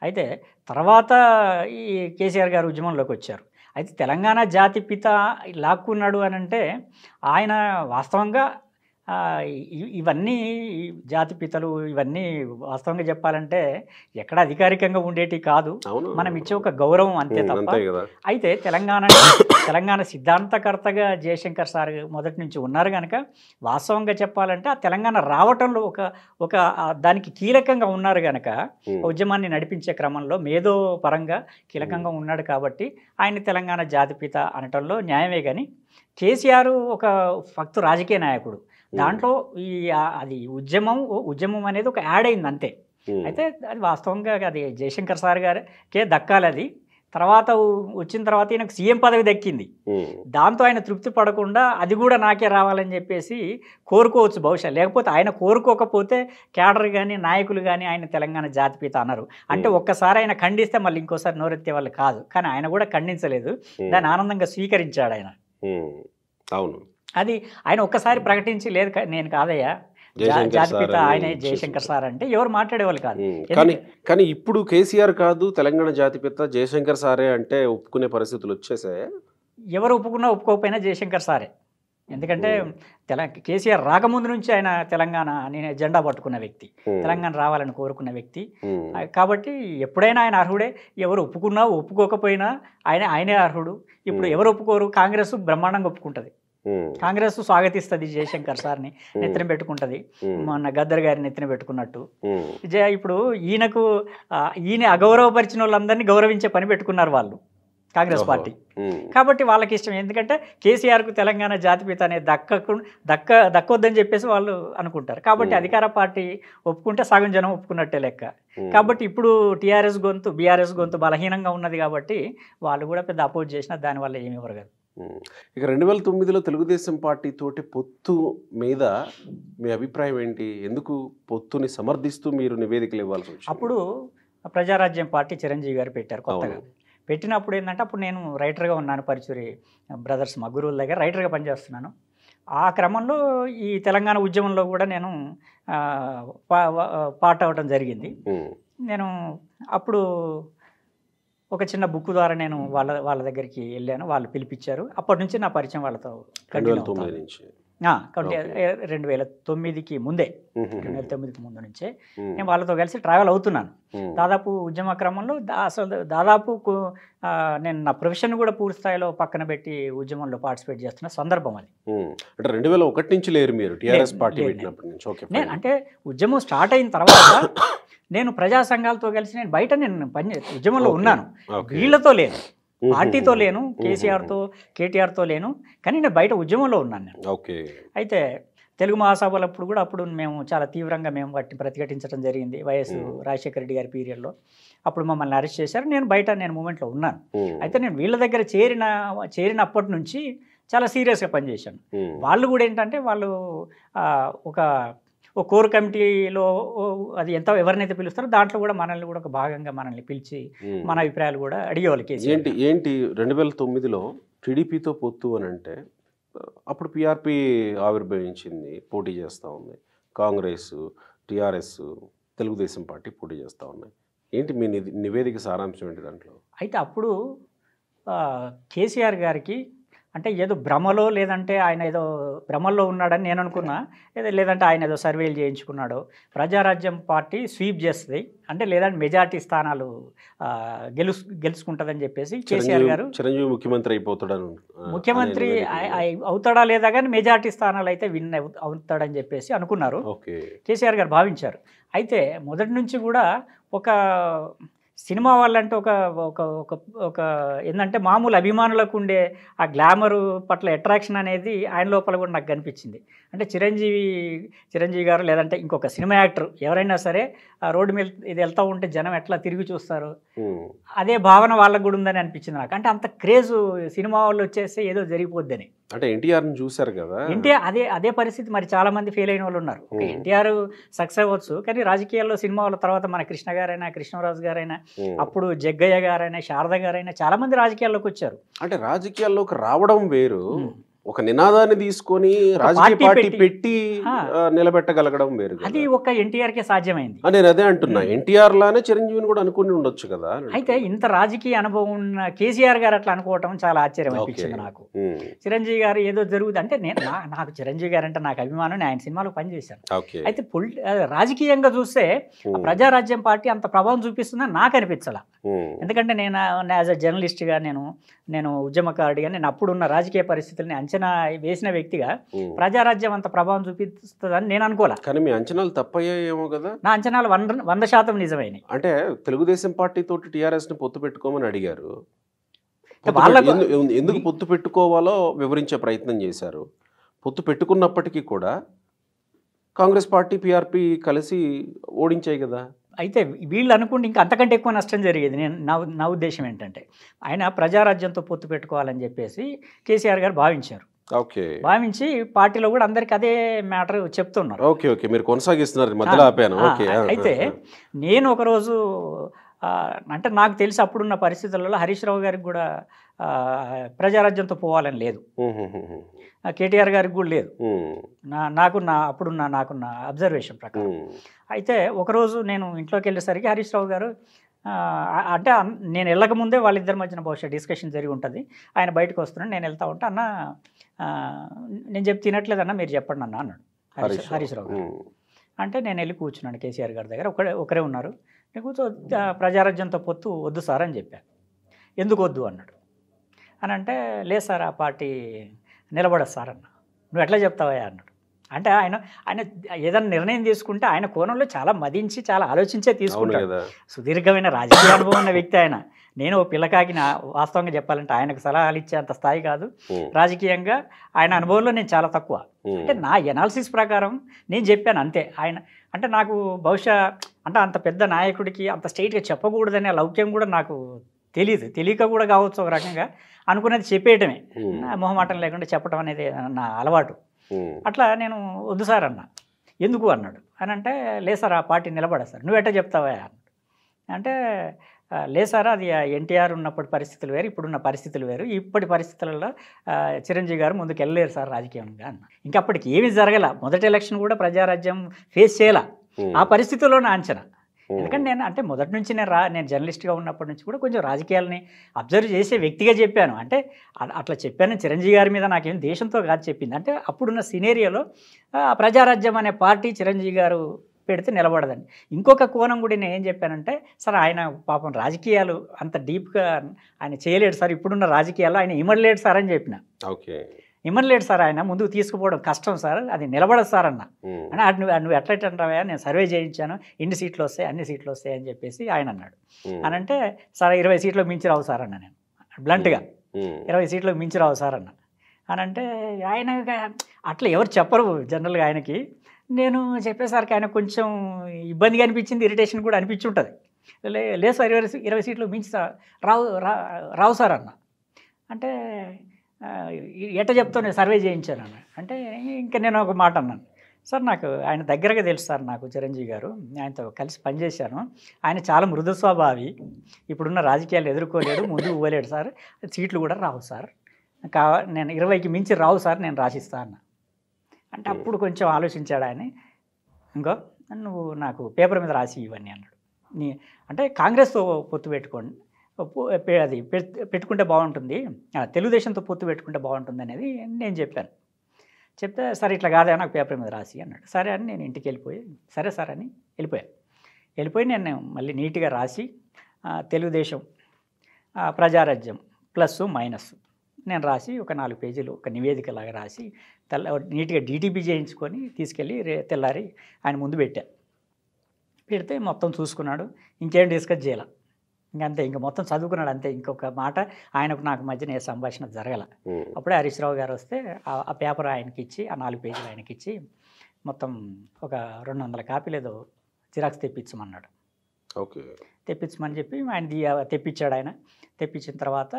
అయితే తర్వాత ఈ కేసీఆర్ గారు ఉద్యమంలోకి వచ్చారు. అయితే తెలంగాణ జాతి పిత లాక్కున్నాడు అని అంటే ఆయన వాస్తవంగా ఇవన్నీ జాతిపితలు ఇవన్నీ వాస్తవంగా చెప్పాలంటే ఎక్కడ అధికారికంగా ఉండేటి కాదు, మనం ఇచ్చే ఒక గౌరవం అంతే తప్ప. అయితే తెలంగాణ సిద్ధాంతకర్తగా జయశంకర్ సార్ మొదటి నుంచి ఉన్నారు కనుక వాస్తవంగా చెప్పాలంటే ఆ తెలంగాణ రావటంలో ఒక దానికి కీలకంగా ఉన్నారు కనుక ఉద్యమాన్ని నడిపించే క్రమంలో మేధో పరంగా కీలకంగా ఉన్నాడు కాబట్టి ఆయన తెలంగాణ జాతిపిత అనటంలో న్యాయమే. కానీ కేసీఆర్ ఒక ఫక్తు రాజకీయ నాయకుడు, దాంట్లో అది ఉద్యమం అనేది ఒక యాడ్ అయింది అంతే. అయితే అది వాస్తవంగా అది జయశంకర్ సార్ గారికే దక్కాలి. అది తర్వాత వచ్చిన తర్వాత ఈయనకు సీఎం పదవి దక్కింది. దాంతో ఆయన తృప్తి పడకుండా అది కూడా నాకే రావాలని చెప్పేసి కోరుకోవచ్చు బహుశా. లేకపోతే ఆయన కోరుకోకపోతే క్యాడర్ కానీ నాయకులు కానీ ఆయన తెలంగాణ జాతిపిత అన్నారు. అంటే ఒక్కసారి ఆయన ఖండిస్తే మళ్ళీ ఇంకోసారి నోరెత్తే వాళ్ళు కాదు. కానీ ఆయన కూడా ఖండించలేదు, దాన్ని ఆనందంగా స్వీకరించాడు ఆయన. అవును, అది ఆయన ఒక్కసారి ప్రకటించి లేదు నేను కాదయ్యా జాతిపిత ఆయనే జయశంకర్ సార్ అంటే ఎవరు మాట్లాడేవాళ్ళు కాదు. కానీ ఇప్పుడు కేసీఆర్ కాదు తెలంగాణ జాతిపిత జయశంకర్ సారే అంటే ఒప్పుకునే పరిస్థితులు వచ్చేసాయి. ఎవరు ఒప్పుకున్నా ఒప్పుకోకపోయినా జయశంకర్ సారే. ఎందుకంటే కేసీఆర్ రాకముందు నుంచి ఆయన తెలంగాణ నేను జెండా పట్టుకున్న వ్యక్తి, తెలంగాణ రావాలని కోరుకున్న వ్యక్తి. కాబట్టి ఎప్పుడైనా ఆయన అర్హుడే. ఎవరు ఒప్పుకున్నా ఒప్పుకోకపోయినా ఆయనే అర్హుడు. ఇప్పుడు ఎవరు ఒప్పుకోరు? కాంగ్రెస్ బ్రహ్మాండంగా ఒప్పుకుంటుంది. కాంగ్రెస్ స్వాగతిస్తుంది జయశంకర్ సార్ని, నెత్తిన పెట్టుకుంటుంది. మొన్న గద్దర్ గారిని నెత్తిన పెట్టుకున్నట్టు. ఇప్పుడు ఈయన అగౌరవపరిచిన వాళ్ళందరినీ గౌరవించే పని పెట్టుకున్నారు వాళ్ళు కాంగ్రెస్ పార్టీ. కాబట్టి వాళ్ళకి ఇష్టం. ఎందుకంటే కేసీఆర్కు తెలంగాణ జాతిపిత అనేది దక్కొద్దని చెప్పేసి వాళ్ళు అనుకుంటారు. కాబట్టి అధికార పార్టీ ఒప్పుకుంటే సగం జనం ఒప్పుకున్నట్టే లెక్క. కాబట్టి ఇప్పుడు టీఆర్ఎస్ గొంతు బీఆర్ఎస్ గొంతు బలహీనంగా ఉన్నది కాబట్టి వాళ్ళు కూడా పెద్ద అపోజ్ చేసినా దానివల్ల ఏమి ఇవ్వరు కదా. ఇక 2009లో తెలుగుదేశం పార్టీ తోటి పొత్తు మీద మీ అభిప్రాయం ఏంటి? ఎందుకు పొత్తుని సమర్థిస్తూ మీరు నివేదికలు ఇవ్వాల్సి వచ్చింది? అప్పుడు ప్రజారాజ్యం పార్టీ చిరంజీవి గారు పెట్టారు కొత్తగా. పెట్టినప్పుడు ఏంటంటే అప్పుడు నేను రైటర్గా ఉన్నాను, పరుచూరి బ్రదర్స్ మా గురువుల దగ్గర రైటర్గా పనిచేస్తున్నాను. ఆ క్రమంలో ఈ తెలంగాణ ఉద్యమంలో కూడా నేను పార్ట్ అవ్వడం జరిగింది. నేను అప్పుడు ఒక చిన్న బుక్ ద్వారా నేను వాళ్ళ దగ్గరికి వెళ్ళాను, వాళ్ళు పిలిపించారు. అప్పటి నుంచి నా పరిచయం వాళ్ళతో 2009కి ముందే 2009కి ముందు నుంచే నేను వాళ్ళతో కలిసి ట్రావెల్ అవుతున్నాను. దాదాపు ఉద్యమ క్రమంలో అసలు దాదాపు నేను నా ప్రొఫెషన్ కూడా పూర్తి స్థాయిలో పక్కన పెట్టి ఉద్యమంలో పార్టిసిపేట్ చేస్తున్న సందర్భం అది. అంటే 2001 నుంచి లేరు మీరు టీఆర్ఎస్ పార్టీ పెట్టినప్పటి నుంచి? నేను అంటే ఉద్యమం స్టార్ట్ అయిన తర్వాత నేను ప్రజా సంఘాలతో కలిసి నేను బయట ఉద్యమంలో ఉన్నాను. వీళ్ళతో లేను, పార్టీతో లేను, కేటీఆర్తో లేను, కానీ నేను బయట ఉద్యమంలో ఉన్నాను నేను. అయితే తెలుగు మహాసభలప్పుడు కూడా అప్పుడు మేము చాలా తీవ్రంగా వాటిని ప్రతిఘటించడం జరిగింది. వైఎస్ రాజశేఖర రెడ్డి గారి పీరియడ్లో అప్పుడు మమ్మల్ని అరెస్ట్ చేశారు. నేను మూమెంట్లో ఉన్నాను. అయితే నేను వీళ్ళ దగ్గర చేరినప్పటి నుంచి చాలా సీరియస్గా పనిచేశాను. వాళ్ళు కూడా ఏంటంటే వాళ్ళు ఒక కోర్ కమిటీలో అది ఎవరినైతే పిలుస్తారో దాంట్లో కూడా మనల్ని కూడా ఒక భాగంగా మనల్ని పిలిచి మన అభిప్రాయాలు కూడా అడిగేవాళ్ళు. ఏంటి 2009లో టీడీపీతో పొత్తు అని అంటే అప్పుడు పీఆర్పీ ఆవిర్భవించింది, పోటీ చేస్తూ ఉంది. కాంగ్రెస్, టీఆర్ఎస్, తెలుగుదేశం పార్టీ పోటీ చేస్తూ ఉన్నాయి. ఏంటి మీ నివేదిక సారాంశం ఏంటి దాంట్లో? అయితే అప్పుడు కేసీఆర్ గారికి అంటే ఏదో భ్రమలో లేదంటే ఆయన ఏదో భ్రమల్లో ఉన్నాడని నేను అనుకున్నా, లేదంటే ఆయన ఏదో సర్వేలు చేయించుకున్నాడో. ప్రజారాజ్యం పార్టీ స్వీప్ చేస్తుంది అంటే లేదంటే మెజార్టీ స్థానాలు గెలుచుకుంటుందని చెప్పేసి కేసీఆర్ గారు చిరంజీవి ముఖ్యమంత్రి అవుతాడా లేదా కానీ మెజార్టీ స్థానాలు అయితే విన్ అవుతాడని చెప్పేసి అనుకున్నారు, కేసీఆర్ గారు భావించారు. అయితే మొదటి నుంచి కూడా ఒక సినిమా వాళ్ళంటే ఒక ఏంటంటే మామూలు అభిమానులకు ఉండే ఆ గ్లామరు పట్ల అట్రాక్షన్ అనేది ఆయన లోపల కూడా నాకు కనిపించింది. అంటే చిరంజీవి గారు లేదంటే ఇంకొక సినిమా యాక్టర్ ఎవరైనా సరే ఆ రోడ్డు మీద ఇది వెళ్తూ ఉంటే జనం ఎట్లా తిరిగి చూస్తారు, అదే భావన వాళ్ళకు కూడా ఉందని అనిపించింది నాకు. అంటే అంత క్రేజ్ సినిమా వాళ్ళు వచ్చేస్తే ఏదో జరిగిపోద్దని. అంటే ఎన్టీఆర్ని చూశారు కదా, ఎన్టీఆర్ అదే పరిస్థితి. మరి చాలా మంది ఫెయిల్ అయిన వాళ్ళు ఉన్నారు. ఎన్టీఆర్ సక్సెస్ అవ్వచ్చు, కానీ రాజకీయాల్లో సినిమా వాళ్ళ తర్వాత మన కృష్ణ గారైనా, కృష్ణరాజు గారైనా, అప్పుడు జగ్గయ్య గారైనా, శారద గారైనా చాలా మంది రాజకీయాల్లోకి వచ్చారు. అంటే రాజకీయాల్లోకి రావడం వేరు, ఒక నినాదాన్ని తీసుకొని రాజకీయ పార్టీ పెట్టి నిలబెట్టగలగడం వేరు. అది ఒక ఎన్టీఆర్కే సాధ్యమైంది. నేను అదే అంటున్నా, ఎన్టీఆర్ లానే చిరంజీవిని కూడా అనుకుని ఉండొచ్చు కదా. అయితే ఇంత రాజకీయ అనుభవం ఉన్న కేసీఆర్ గారు అట్లా అనుకోవటం చాలా ఆశ్చర్యం అనిపించింది నాకు. చిరంజీవి గారు ఏదో జరుగుతుంది అంటే నాకు చిరంజీవి గారు అంటే నాకు అభిమానం, ఆయన సినిమాలో పనిచేశాను. అయితే రాజకీయంగా చూస్తే ప్రజారాజ్యం పార్టీ అంత ప్రభావం చూపిస్తుందని నాకు అనిపించాల. ఎందుకంటే నేను యాజ్ అ జర్నలిస్ట్గా నేను ఉద్యమకారుడిగా నేను అప్పుడున్న రాజకీయ పరిస్థితుల్ని అంచనా వేసిన వ్యక్తిగా ప్రజారాజ్యం అంత ప్రభావం చూపిస్తుందని నేను అనుకోలే. కానీ మీ అంచనాలు తప్పయ్యాయేమో కదా? నా అంచనాలు 100% నిజమైనవి. అంటే తెలుగుదేశం పార్టీ తోటి టీఆర్ఎస్ ని పొత్తు పెట్టుకోమని అడిగారు, ఎందుకు పొత్తు పెట్టుకోవాలో వివరించే ప్రయత్నం చేశారు. పొత్తు పెట్టుకున్నప్పటికీ కూడా కాంగ్రెస్ పార్టీ పీఆర్పీ కలిసి ఓడించాయి కదా. అయితే వీళ్ళు అనుకుంటే ఇంకా అంతకంటే ఎక్కువ నష్టం జరిగేది. నా ఉద్దేశం ఏంటంటే ఆయన ప్రజారాజ్యంతో పొత్తు పెట్టుకోవాలని చెప్పేసి కేసీఆర్ గారు భావించారు. ఓకే. భావించి పార్టీలో కూడా అందరికి అదే మ్యాటర్ చెప్తున్నారు. ఓకే. ఓకే. మీరు కొనసాగిస్తున్నారు, మధ్యలో ఆపాను. ఓకే. అయితే నేను ఒకరోజు అంటే నాకు తెలిసి అప్పుడున్న పరిస్థితులలో హరీష్ రావు గారికి కూడా ప్రజారాజ్యంతో పోవాలని లేదు, కేటీఆర్ గారికి కూడా లేదు, నాకున్న అబ్జర్వేషన్ ప్రకారం. అయితే ఒకరోజు నేను ఇంట్లోకి వెళ్ళేసరికి హరీష్ రావు గారు అంటే నేను వెళ్ళకముందే వాళ్ళిద్దరి మధ్యన బహుశా డిస్కషన్ జరిగి ఉంటుంది. ఆయన బయటకు వస్తున్నాడు, నేను వెళ్తా ఉంటే అన్న నేను తినట్లేదన్న మీరు చెప్పండి అన్న అన్నాడు హరీష్ రావు గారు. అంటే నేను వెళ్ళి కూర్చున్నాను కేసీఆర్ గారి దగ్గర, ఒకరే ఉన్నారు. నేను కూర్చో ప్రజారాజ్యంతో పొత్తు వద్దు సార్ అని చెప్పాను. ఎందుకు వద్దు అన్నాడు. అని అంటే లేదు సార్ ఆ పార్టీ నిలబడదు సార్ అన్న. నువ్వు ఎట్లా చెప్తావా అన్నాడు. అంటే ఆయన ఏదైనా నిర్ణయం తీసుకుంటే ఆయన కోణంలో చాలా మదించి చాలా ఆలోచించే తీసుకుంటాడు. సుదీర్ఘమైన రాజకీయ అనుభవం ఉన్న వ్యక్తి ఆయన. నేను పిల్లకాకి వాస్తవంగా చెప్పాలంటే ఆయనకు సలహాలు ఇచ్చే అంత స్థాయి కాదు రాజకీయంగా. ఆయన అనుభవంలో నేను చాలా తక్కువ. అంటే నా ఎనాలిసిస్ ప్రకారం నేను చెప్పాను అంతే. ఆయన అంటే నాకు బహుశా అంటే అంత పెద్ద నాయకుడికి అంత స్ట్రైట్గా చెప్పకూడదనే లౌక్యం కూడా నాకు తెలియక కూడా కావచ్చు ఒక రకంగా. అనుకున్నది చెప్పేయటమే, మొహమాటం లేకుండా చెప్పడం అనేది నా అలవాటు. అట్లా నేను వద్దు సార్ అన్న. ఎందుకు అన్నాడు. అని అంటే లేదు సార్ ఆ పార్టీ నిలబడదు సార్. నువ్వు ఎట్లా చెప్తావా అన్నాడు. అంటే లేదు సార్ అది ఎన్టీఆర్ ఉన్నప్పటి పరిస్థితులు వేరు, ఇప్పుడున్న పరిస్థితులు వేరు. ఇప్పటి పరిస్థితులలో చిరంజీవి గారు ముందుకు వెళ్ళలేరు సార్ రాజకీయంగా అన్న. ఇంకా అప్పటికి ఏమీ జరగల. మొదటి ఎలక్షన్ కూడా ప్రజారాజ్యం ఫేస్ చేయాల. ఆ పరిస్థితుల్లో నా అంచనా. ఎందుకంటే నేను అంటే మొదటి నుంచి నేను జర్నలిస్ట్గా ఉన్నప్పటి నుంచి కూడా కొంచెం రాజకీయాలని అబ్జర్వ్ చేసే వ్యక్తిగా చెప్పాను. అంటే అట్లా చెప్పాను. చిరంజీవి గారి మీద నాకేం దేశంతో కాదు చెప్పింది. అంటే అప్పుడున్న సినేరియోలో ప్రజారాజ్యం అనే పార్టీ చిరంజీవి గారు పెడితే నిలబడదండి. ఇంకొక కోణం కూడా నేను ఏం చెప్పానంటే సార్ ఆయన పాపం రాజకీయాలు అంత డీప్గా ఆయన చేయలేడు సార్, ఇప్పుడున్న రాజకీయాల్లో ఆయన ఇమడలేడు సార్ అని చెప్పిన. ఓకే. ఇమడలేడు సార్, ఆయన ముందుకు తీసుకుపోవడం కష్టం సార్, అది నిలబడదు సార్ అన్న. అంటే నువ్వు ఎట్లంటావా, నేను సర్వే చేయించాను, ఇన్ని సీట్లు వస్తాయి అన్ని సీట్లు వస్తాయి అని చెప్పేసి ఆయన అన్నాడు. అని అంటే సార్ 20 సీట్లు మించి రావు సార్ అన్న. నేను బ్లంట్గా 20 సీట్లు మించి రావు సార్ అన్న. అని అంటే ఆయన అట్లా ఎవరు చెప్పరు జనరల్గా ఆయనకి. నేను చెప్పేసరికి ఆయన కొంచెం ఇబ్బందిగా అనిపించింది, ఇరిటేషన్ కూడా అనిపించి ఉంటుంది. లేదు సార్ 20 సీట్లు మించి రావు సార్ అన్న. అంటే ఎట్ట చెప్తాను, నేను సర్వే చేయించాను అన్న. అంటే ఇంకా నేను ఒక మాట అన్నాను, సార్ నాకు ఆయన దగ్గరగా తెలుసు సార్, నాకు చిరంజీవి గారు, ఆయనతో కలిసి పనిచేశాను. ఆయన చాలా మృదు స్వభావి, ఇప్పుడున్న రాజకీయాలు ఎదుర్కోలేడు, ముందు ఇవ్వలేడు సార్, సీట్లు కూడా రావు సార్, నేను 20కి మించి రావు సార్, నేను రాసిస్తా అన్న. అంటే అప్పుడు కొంచెం ఆలోచించాడు ఆయన. ఇంకో నువ్వు నాకు పేపర్ మీద రాసి ఇవన్నీ అన్నాడు. అంటే కాంగ్రెస్తో పొత్తు పెట్టుకోండి, అది పెట్టుకుంటే బాగుంటుంది, తెలుగుదేశంతో పొత్తు పెట్టుకుంటే బాగుంటుంది అనేది నేను చెప్పాను. చెప్తే సరే ఇట్లా కాదా నాకు పేపర్ మీద రాసి అన్నాడు. సరే అని నేను ఇంటికి వెళ్ళిపోయి సరే సార్ అని వెళ్ళిపోయి నేను మళ్ళీ నీట్గా రాసి తెలుగుదేశం ప్రజారాజ్యం ప్లస్ మైనస్ నేను రాసి ఒక 4 పేజీలు ఒక నివేదికలాగా రాసి నీట్గా డీటీపీ చేయించుకొని తీసుకెళ్ళి తెల్లారి ఆయన ముందు పెడితే మొత్తం చూసుకున్నాడు, ఇంకేం డిస్కస్ చేయాల, ఇంకంతే, ఇంకా మొత్తం చదువుకున్నాడు అంతే. ఇంకొక మాట ఆయనకు నాకు మధ్యన ఏ సంభాషణ జరగల. అప్పుడే హరీష్ రావు గారు వస్తే ఆ పేపర్ ఆయనకి ఇచ్చి ఆ 4 పేజీలు ఆయనకి ఇచ్చి మొత్తం ఒక 200 కాపీలు ఏదో జిరాక్స్ తెప్పించమన్నాడు. ఓకే. తెప్పించమని చెప్పి ఆయన తెప్పించాడు. ఆయన తెప్పించిన తర్వాత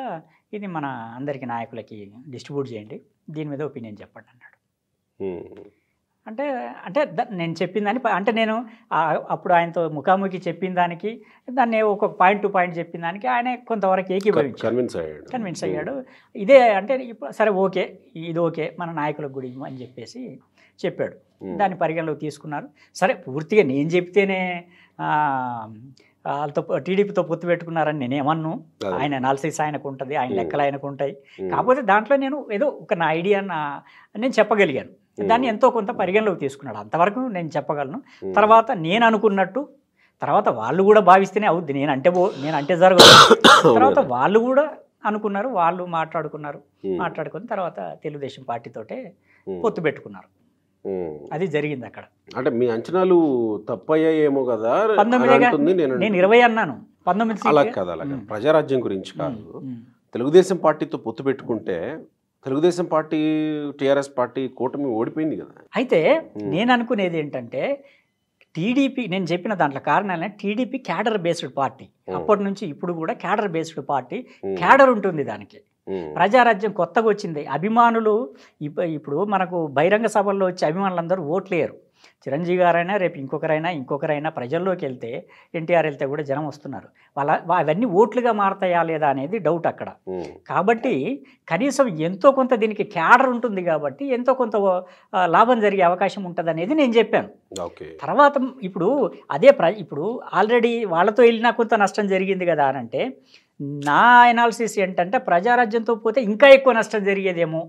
ఇది మన అందరికీ నాయకులకి డిస్ట్రిబ్యూట్ చేయండి, దీని మీద ఒపీనియన్ చెప్పండి అన్నాడు. అంటే నేను చెప్పిన దాన్ని అంటే నేను అప్పుడు ఆయనతో ముఖాముఖి చెప్పిన దానికి దాన్ని ఒక పాయింట్ టు పాయింట్ చెప్పిన దానికి ఆయన కొంతవరకు ఏకీభవించాడు, కన్విన్స్ అయ్యాడు. ఇదే అంటే సరే ఓకే ఇది ఓకే మన నాయకులకు కూడా అని చెప్పేసి చెప్పాడు. దాన్ని పరిగణలోకి తీసుకున్నారు. సరే పూర్తిగా నేను చెప్తేనే వాళ్ళతో టీడీపీతో పొత్తు పెట్టుకున్నారని నేనేమన్ను, ఆయన అనాలిసిస్ ఆయనకు ఉంటుంది, ఆయన లెక్కలు ఆయనకు ఉంటాయి. కాకపోతే దాంట్లో నేను ఏదో ఒక నా ఐడియా నేను చెప్పగలిగాను, దాన్ని ఎంతో కొంత పరిగణలోకి తీసుకున్నాడు. అంతవరకు నేను చెప్పగలను. తర్వాత నేను అనుకున్నట్టు తర్వాత వాళ్ళు కూడా భావిస్తేనే అవుద్ది, నేనంటే జరగదు. తర్వాత వాళ్ళు కూడా అనుకున్నారు, వాళ్ళు మాట్లాడుకుని తర్వాత తెలుగుదేశం పార్టీతోటే పొత్తు పెట్టుకున్నారు. అది జరిగింది అక్కడ. అంటే మీ అంచనాలు తప్పయ్యాయేమో కదా. 19 నేను 20 అన్నాను, 19 అలా కదా. ప్రజారాజ్యం గురించి కాదు, తెలుగుదేశం పార్టీతో పొత్తు పెట్టుకుంటే తెలుగుదేశం పార్టీ టీఆర్ఎస్ పార్టీ కూటమి ఓడిపోయింది కదా. అయితే నేను అనుకునేది ఏంటంటే టీడీపీ నేను చెప్పిన దాంట్లో కారణాలనే టీడీపీ క్యాడర్ బేస్డ్ పార్టీ. అప్పటి నుంచి ఇప్పుడు కూడా క్యాడర్ బేస్డ్ పార్టీ. క్యాడర్ ఉంటుంది దానికి. ప్రజారాజ్యం కొత్తగా వచ్చింది. అభిమానులు ఇప్పుడు మనకు బహిరంగ సభల్లో వచ్చే అభిమానులందరూ ఓట్లేయరు. చిరంజీవి గారైనా రేపు ఇంకొకరైనా ప్రజల్లోకి వెళ్తే, ఎన్టీఆర్ వెళ్తే కూడా జనం వస్తున్నారు. అవన్నీ ఓట్లుగా మారతాయా లేదా అనేది డౌట్ అక్కడ. కాబట్టి కనీసం ఎంతో కొంత దీనికి క్యాడర్ ఉంటుంది కాబట్టి ఎంతో కొంత లాభం జరిగే అవకాశం ఉంటుంది అనేది నేను చెప్పాను. తర్వాత ఇప్పుడు ఇప్పుడు ఆల్రెడీ వాళ్ళతో వెళ్ళినా కొంత నష్టం జరిగింది కదా అని అంటే, నా ఎనాలిసిస్ ఏంటంటే ప్రజారాజ్యంతో పోతే ఇంకా ఎక్కువ నష్టం జరిగేదేమో.